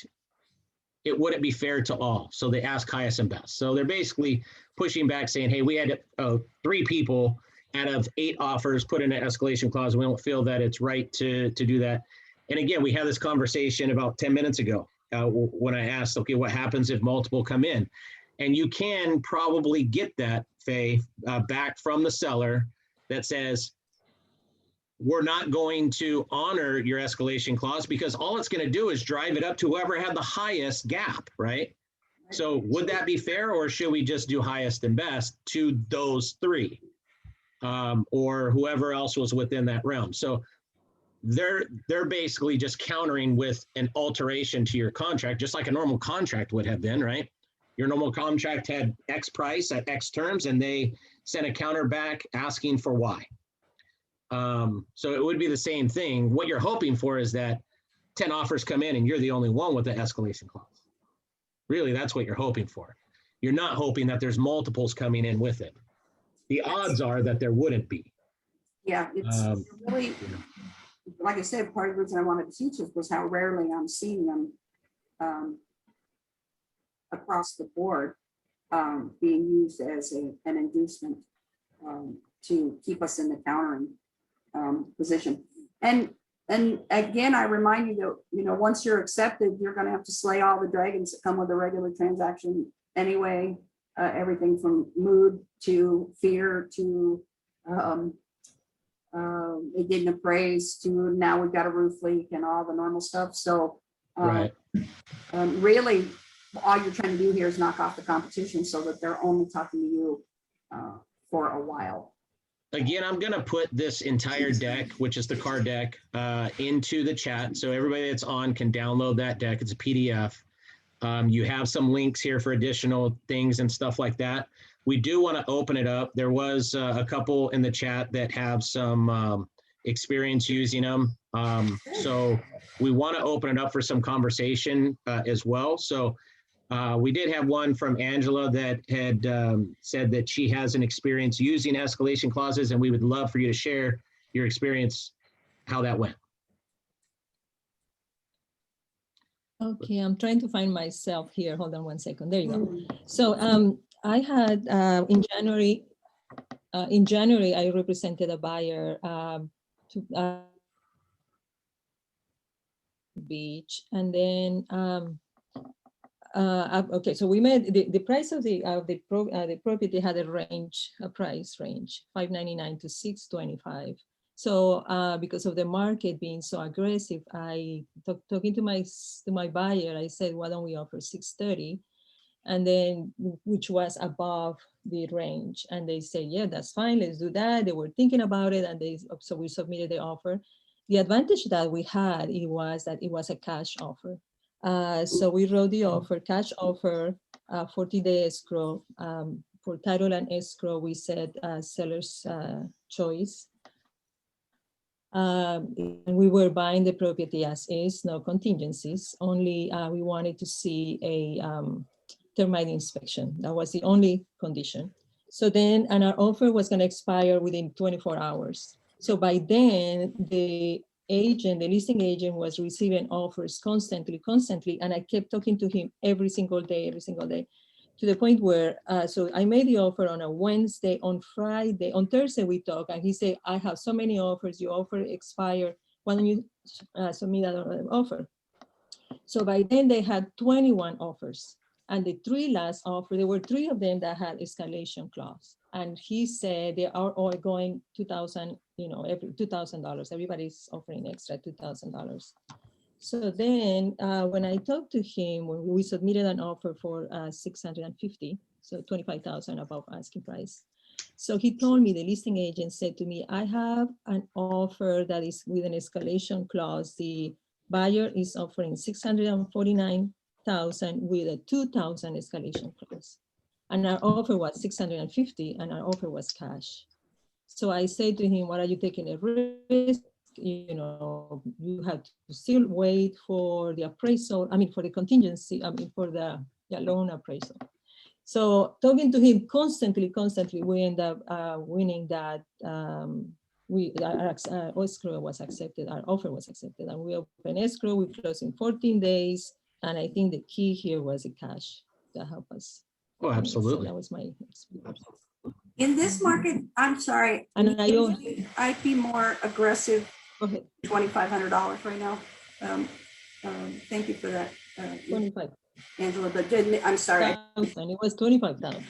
it wouldn't be fair to all. So they ask highest and best. So they're basically pushing back saying, hey, we had 3 people out of 8 offers put in an escalation clause. We don't feel that it's right to do that. And again, we had this conversation about 10 minutes ago when I asked, okay, what happens if multiple come in? And you can probably get that, Faye, back from the seller that says, we're not going to honor your escalation clause because all it's going to do is drive it up to whoever had the highest gap, right? So would that be fair, or should we just do highest and best to those 3? Or whoever else was within that realm. So they're basically just countering with an alteration to your contract, just like a normal contract would have been, right? Your normal contract had X price at X terms, and they sent a counter back asking for Y. So it would be the same thing. What you're hoping for is that 10 offers come in and you're the only one with the escalation clause. Really, that's what you're hoping for. You're not hoping that there's multiples coming in with it. The odds are that there wouldn't be. Yeah, it's really, like I said, part of the reason I wanted to teach this was how rarely I'm seeing them across the board being used as an inducement to keep us in the countering position. And again, I remind you that, once you're accepted, you're going to have to slay all the dragons that come with a regular transaction anyway. Everything from mood to fear to they didn't appraise to now we've got a roof leak and all the normal stuff. So Right. Really, all you're trying to do here is knock off the competition so that they're only talking to you for a while. Again, I'm going to put this entire deck, which is the card deck, into the chat. So everybody that's on can download that deck. It's a PDF. You have some links here for additional things and stuff like that. We do want to open it up. There was a couple in the chat that have some experience using them. So we want to open it up for some conversation as well. So we did have one from Angela that had said that she has an experience using escalation clauses, and we would love for you to share your experience, how that went. Okay, I'm trying to find myself here. Hold on one second. There you go. So I had in January, I represented a buyer to beach, and then okay, so we made the price of the property had a price range 599 to 625. So because of the market being so aggressive, I talking to my buyer, I said, why don't we offer 630? And then which was above the range, and they say, yeah, that's fine, let's do that. They were thinking about it, and so we submitted the offer. The advantage that we had, it was that it was a cash offer. So we wrote the offer, cash offer, 40-day escrow. For title and escrow, we said seller's choice. And we were buying the property as is, no contingencies. Only we wanted to see a termite inspection. That was the only condition. So then, and our offer was going to expire within 24 hours. So by then, the listing agent was receiving offers constantly, and I kept talking to him every single day, to the point where, so I made the offer on a Wednesday. On Friday, on Thursday we talked, and he said, I have so many offers, your offer expired, why don't you submit that offer? So by then they had 21 offers. And the three last offer, there were three of them that had escalation clause. And he said they are all going $2,000, every $2,000. Everybody's offering extra $2,000. So then when I talked to him, when we submitted an offer for 650, so 25,000 above asking price. So he told me, the listing agent said to me, I have an offer that is with an escalation clause. The buyer is offering 649,000 with a 2,000 escalation clause. And our offer was 650, and our offer was cash. So I said to him, what are you taking a risk? You have to still wait for the appraisal, for the contingency, for the loan appraisal. So talking to him constantly, we end up winning that. Our escrow was accepted, our offer was accepted, and we opened escrow, we closed in 14 days. And I think the key here was the cash that helped us. Oh, absolutely. So that was my experience. In this market, I'm sorry, And I'd be more aggressive. Go ahead. $2,500 right now. Thank you for that, 25,000. Angela, but I'm sorry. It was 25,000.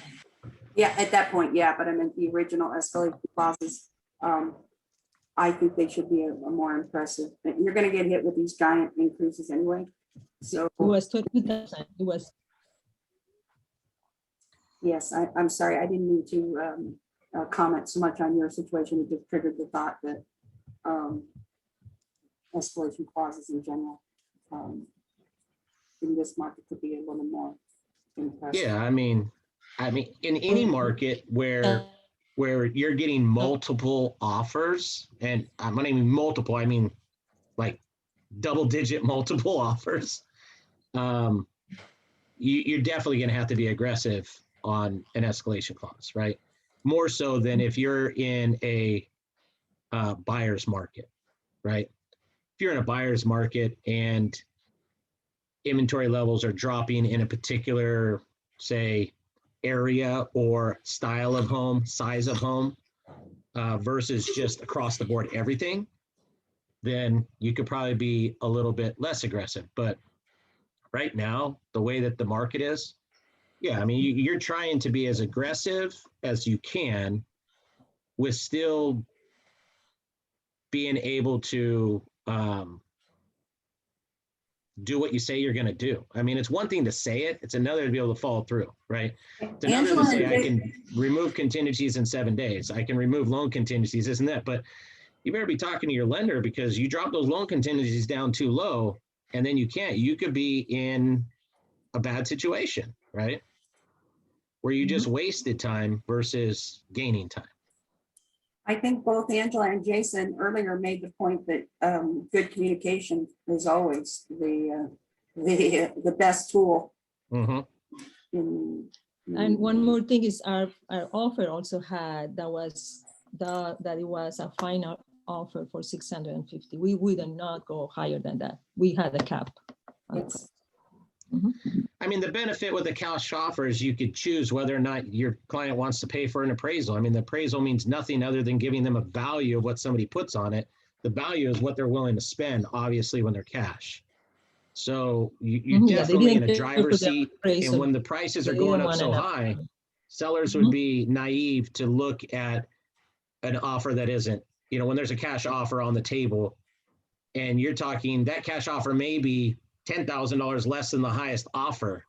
Yeah, at that point, yeah, but I meant the original escalation clauses. I think they should be a more impressive. You're going to get hit with these giant increases anyway. So it was 20,000. It was. Yes, I'm sorry. I didn't mean to comment so much on your situation. It just triggered the thought that escalation clauses in general in this market could be a little more impressive. Yeah, I mean, in any market where you're getting multiple offers, and I'm not even multiple, I mean like double-digit multiple offers, you're definitely going to have to be aggressive on an escalation clause, right? More so than if you're in a buyer's market, right? If you're in a buyer's market and inventory levels are dropping in a particular, say, area or style of home, size of home, versus just across the board everything, then you could probably be a little bit less aggressive. But right now, the way that the market is, yeah, I mean, you're trying to be as aggressive as you can with still being able to do what you say you're going to do. I mean, it's one thing to say it. It's another to be able to follow through, right? It's another to say, I can remove contingencies in 7 days. I can remove loan contingencies, this and that. But you better be talking to your lender, because you drop those loan contingencies down too low, and then you can't. You could be in a bad situation, right? Where you just wasted time versus gaining time. I think both Angela and Jason earlier made the point that good communication is always the best tool. Mm-hmm. And one more thing is our offer also had that it was a final offer for 650. We would not go higher than that. We had a cap. Yes. I mean, the benefit with a cash offer is you could choose whether or not your client wants to pay for an appraisal. I mean, the appraisal means nothing other than giving them a value of what somebody puts on it. The value is what they're willing to spend, obviously, when they're cash. So you're Yeah, they definitely in didn't a pay driver's for the seat. And appraisal. when the prices are They going didn't up want so enough. high, sellers would be naive to look at an offer that isn't, when there's a cash offer on the table and you're talking that cash offer may be $10,000 less than the highest offer,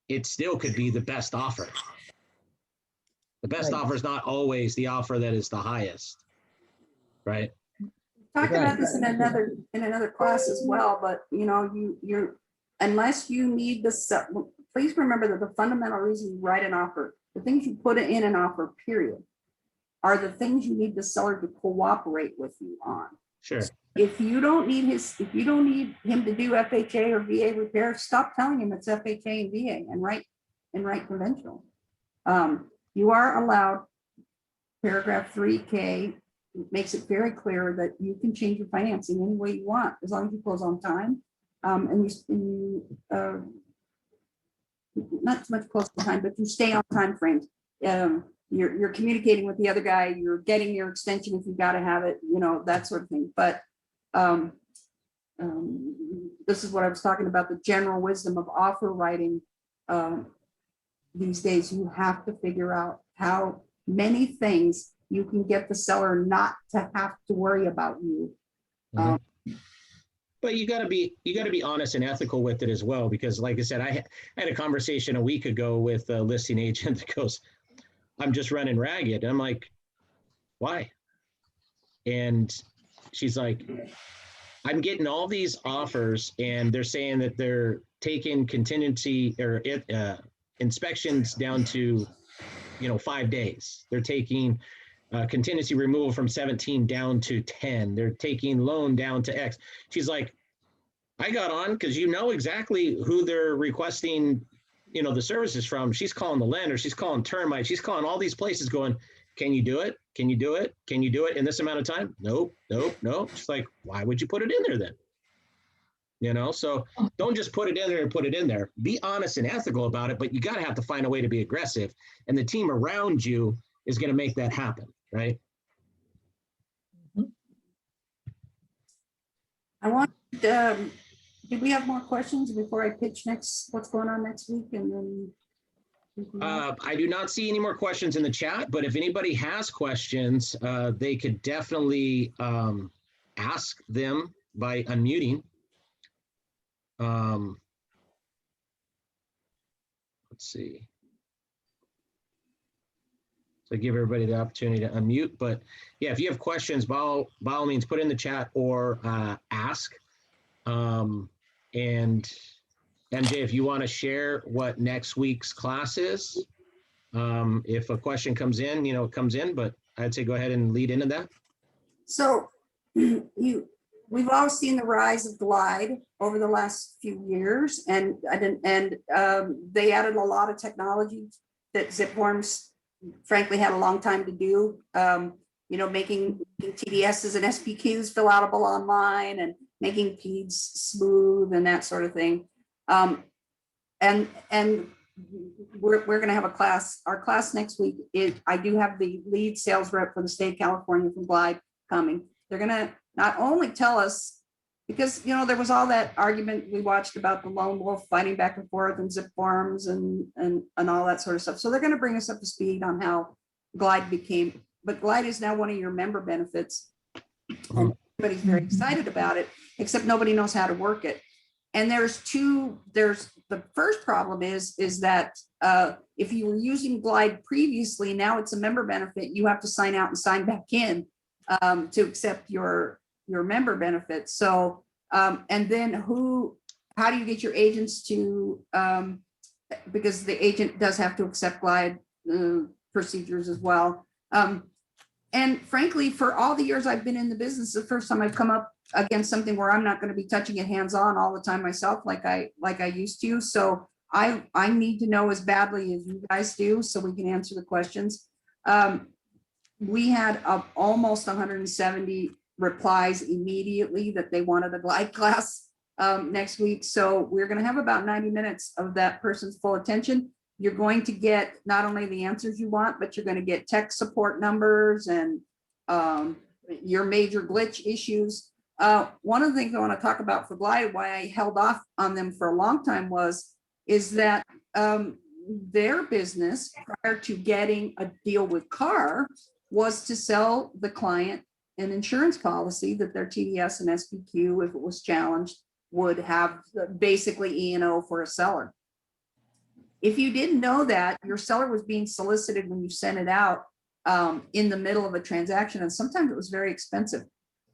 it still could be the best offer. The best Right. offer is not always the offer that is the highest, right? Talked Right. about this in another class as well, but you're unless you need the please remember that the fundamental reason you write an offer, the things you put in an offer, period, are the things you need the seller to cooperate with you on. Sure. If you don't need him to do FHA or VA repair, stop telling him it's FHA and VA and write conventional. You are allowed, paragraph 3K makes it very clear that you can change your financing any way you want, as long as you close on time. And you not so much close to time, but you stay on time frames. You're communicating with the other guy, you're getting your extension if you got to have it, that sort of thing. But this is what I was talking about, the general wisdom of offer writing. These days, you have to figure out how many things you can get the seller not to have to worry about you. But you got to be honest and ethical with it as well, because like I said, I had a conversation a week ago with a listing agent that goes, I'm just running ragged. And I'm like, why? And she's like, I'm getting all these offers and they're saying that they're taking contingency or inspections down to 5 days. They're taking contingency removal from 17 down to 10. They're taking loan down to X. She's like, I got on because exactly who they're requesting the services from. She's calling the lender, she's calling termite, she's calling all these places going, can you do it? Can you do it? Can you do it in this amount of time? Nope. She's like, why would you put it in there then? So don't just put it in there and put it in there. Be honest and ethical about it, but you got to have to find a way to be aggressive. And the team around you is going to make that happen, right? I want, do we have more questions before I pitch what's going on next week? And then I do not see any more questions in the chat, but if anybody has questions, they could definitely ask them by unmuting. Let's see. So give everybody the opportunity to unmute, but yeah, if you have questions, by all means, put in the chat or ask. And MJ, if you want to share what next week's class is, if a question comes in, it comes in, but I'd say go ahead and lead into that. so we've all seen the rise of Glide over the last few years, and they added a lot of technology that ZipForms frankly had a long time to do. Making TDSs and SPQs fill outable online and making PEDs smooth and that sort of thing. And we're going to have a class. Our class next week I do have the lead sales rep for the state of California from Glide coming. They're going to not only tell us, because there was all that argument we watched about the lone wolf fighting back and forth and ZipForms and all that sort of stuff. So they're going to bring us up to speed on how Glide became. But Glide is now one of your member benefits. And everybody's very excited about it, except nobody knows how to work it. And there's the first problem is that if you were using Glide previously, now it's a member benefit. You have to sign out and sign back in to accept your member benefits. So, and then how do you get your agents to, because the agent does have to accept Glide procedures as well. And frankly, for all the years I've been in the business, the first time I've come up against something where I'm not going to be touching it hands-on all the time myself, like I used to. So I need to know as badly as you guys do, so we can answer the questions. We had almost 170 replies immediately that they wanted a Glide class. next week. So we're going to have about 90 minutes of that person's full attention. You're going to get not only the answers you want, but you're going to get tech support numbers and your major glitch issues. One of the things I want to talk about for Glide, why I held off on them for a long time is that their business prior to getting a deal with CAR was to sell the client an insurance policy that their TDS and SPQ, if it was challenged, would have basically E&O for a seller. If you didn't know that, your seller was being solicited when you sent it out in the middle of a transaction, and sometimes it was very expensive.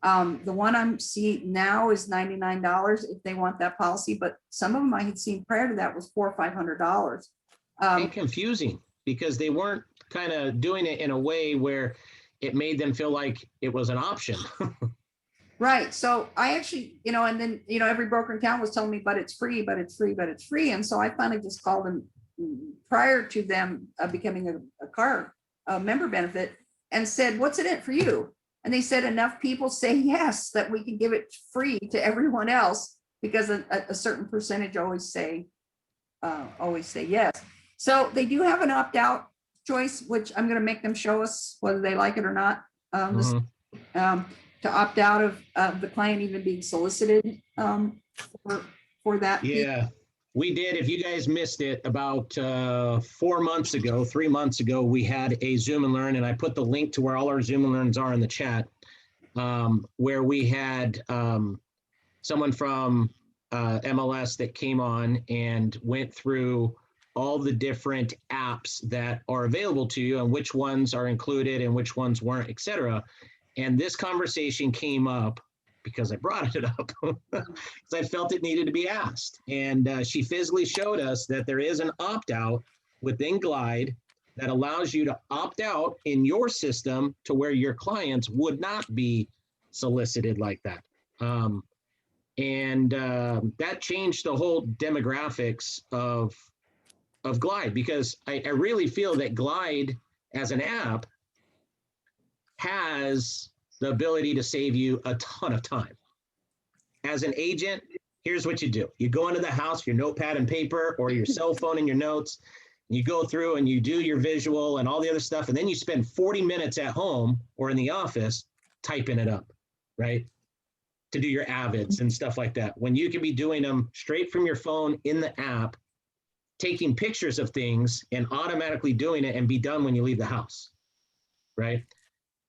The one I'm seeing now is $99 if they want that policy, but some of them I had seen prior to that was $400 or $500. And confusing because they weren't kind of doing it in a way where it made them feel like it was an option. Right. So I actually, and then, every broker in town was telling me, but it's free, but it's free, but it's free. And so I finally just called them prior to them becoming a CAR member benefit and said, what's in it for you? And they said enough people say yes, that we can give it free to everyone else because a certain percentage always say yes. So they do have an opt-out choice, which I'm going to make them show us whether they like it or not. To opt out of the client even being solicited for that. Yeah, we did. If you guys missed it, about 3 months ago, we had a Zoom and Learn, and I put the link to where all our Zoom and Learns are in the chat, where we had someone from MLS that came on and went through all the different apps that are available to you and which ones are included and which ones weren't, et cetera. And this conversation came up because I brought it up because I felt it needed to be asked. And she physically showed us that there is an opt-out within Glide that allows you to opt out in your system to where your clients would not be solicited like that. That changed the whole demographics of Glide because I really feel that Glide as an app has the ability to save you a ton of time. As an agent, here's what you do. You go into the house, your notepad and paper or your cell phone and your notes, and you go through and you do your visual and all the other stuff, and then you spend 40 minutes at home or in the office typing it up, right? To do your avids and stuff like that. When you can be doing them straight from your phone in the app, taking pictures of things and automatically doing it and be done when you leave the house, right?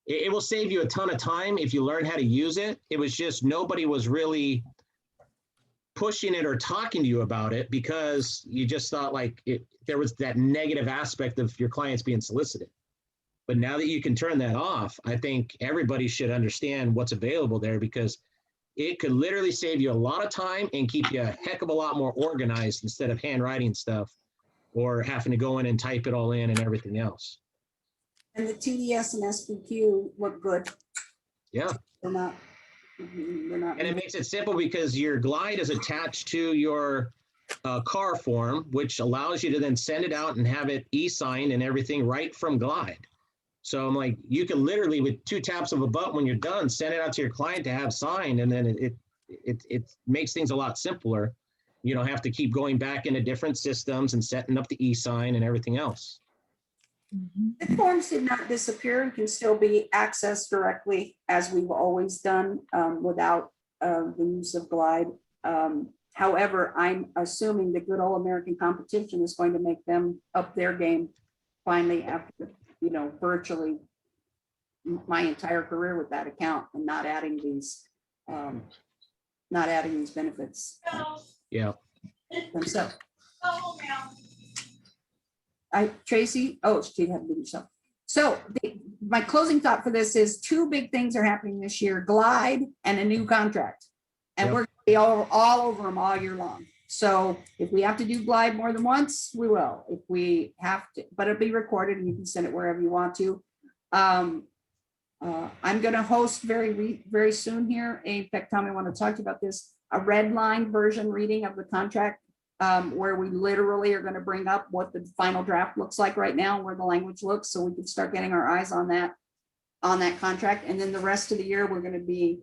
It will save you a ton of time if you learn how to use it. It was just nobody was really pushing it or talking to you about it because you just thought like there was that negative aspect of your clients being solicited. But now that you can turn that off, I think everybody should understand what's available there because it could literally save you a lot of time and keep you a heck of a lot more organized instead of handwriting stuff or having to go in and type it all in and everything else. And the TDS and SPQ look good. Yeah. They're not. And it makes it simple because your Glide is attached to your CAR form, which allows you to then send it out and have it e-signed and everything right from Glide. So I'm like, you can literally with 2 taps of a button when you're done, send it out to your client to have signed, and then it makes things a lot simpler. You don't have to keep going back into different systems and setting up the e-sign and everything else. The forms did not disappear and can still be accessed directly as we've always done without the use of Glide. However, I'm assuming the good old American competition is going to make them up their game finally after, virtually my entire career with that account and not adding these benefits. Yeah. Themselves. Tracy, she had to do yourself. So my closing thought for this is 2 big things are happening this year, Glide and a new contract. And we're gonna be all over them all year long. So if we have to do Glide more in we will. If we have to, but it'll be recorded and you can send it wherever you want to. I'm going to host very soon here. In fact, Tommy, I want to talk to you about this, a red line version reading of the contract. Where we literally are going to bring up what the final draft looks like right now, where the language looks, so we can start getting our eyes on that contract. And then the rest of the year, we're going to be,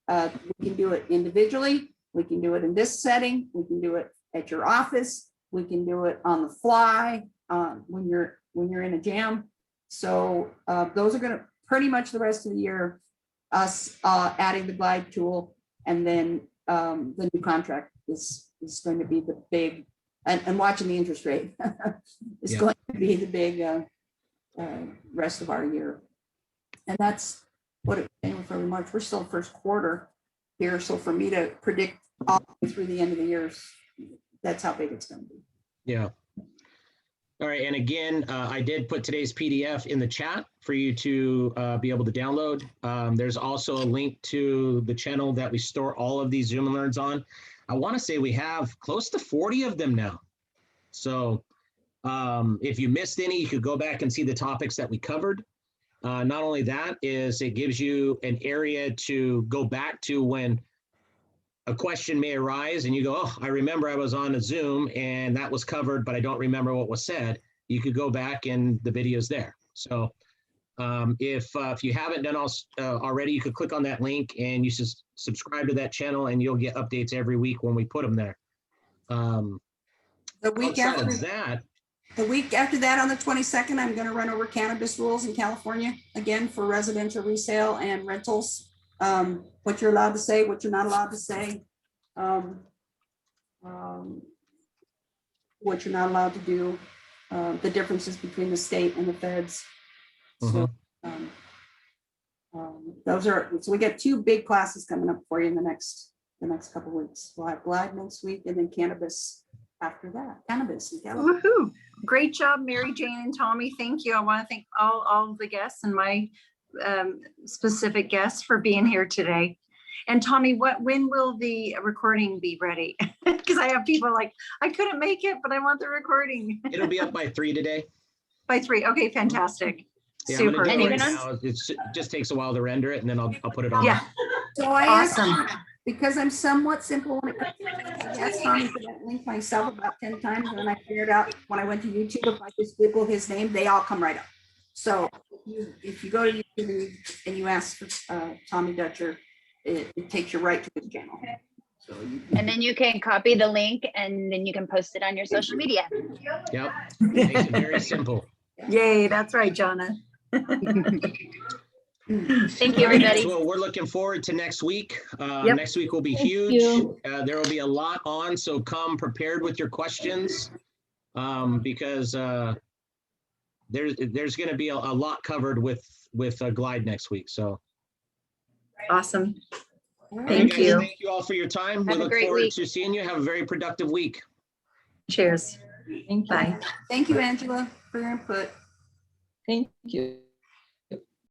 we can do it individually, We can do it in this setting. We can do it at your office. We can do it on the fly when you're in a jam. So those are going to pretty much the rest of the year, us adding the glide tool, and then the new contract is going to be the big, and watching the interest rate is going to be the big rest of our year. And that's what it came for March. We're still first quarter here. So for me to predict all the way through the end of the year, that's how big it's going to be. Yeah. All right. And again, I did put today's PDF in the chat for you to be able to download. There's also a link to the channel that we store all of these Zoom and Learns on. I want to say we have close to 40 of them now. So if you missed any, you could go back and see the topics that we covered. Not only that, is it gives you an area to go back to when a question may arise and you go, oh, I remember I was on a Zoom and that was covered, but I don't remember what was said. You could go back and the video's there. So if you haven't done already, you could click on that link and you subscribe to that channel and you'll get updates every week when we put them there. The week after that, the week after that, on the 22nd, I'm going to run over cannabis rules in California again for residential resale and rentals. What you're allowed to say, what you're not allowed to say, what you're not allowed to do, the differences between the state and the feds. So those are, so we got two big classes coming up for you in the next couple of weeks. We'll have Glide next week and then cannabis after that. Cannabis in California. Woohoo. Great job, Mary Jane and Tommy. Thank you. I want to thank all of the guests and my specific guests for being here today. And Tommy, when will the recording be ready? Because I have people like, I couldn't make it, but I want the recording. it'll be up by 3 today. By 3. Okay, fantastic. Yeah, Super. I'm gonna do it And right now. It just takes a while to render it, and then I'll put it on. yeah, So I awesome. asked, because I'm somewhat simple when it comes to, I asked Tommy for that link myself about 10 times, and then I figured out when I went to YouTube, if I just Google his name, they all come right up. So if you go to YouTube and you ask for Tommy Dutcher, it takes you right to his channel. So And then you can copy the link and then you can post it on your social media. Yep. Makes it very simple. Yay, that's right, Jonna. Thank you, everybody. So we're looking forward to next week. Yep. Next week will be Thank huge. you. There will be a lot on, so come prepared with your questions because there's going to be a lot covered with Glide next week. So Awesome. all right, Thank guys, you. Thank you all for your time. Have We a look great forward week. to seeing you. Have a very productive week. Cheers. Thank you. Bye. thank you, Angela, for your input. Thank you.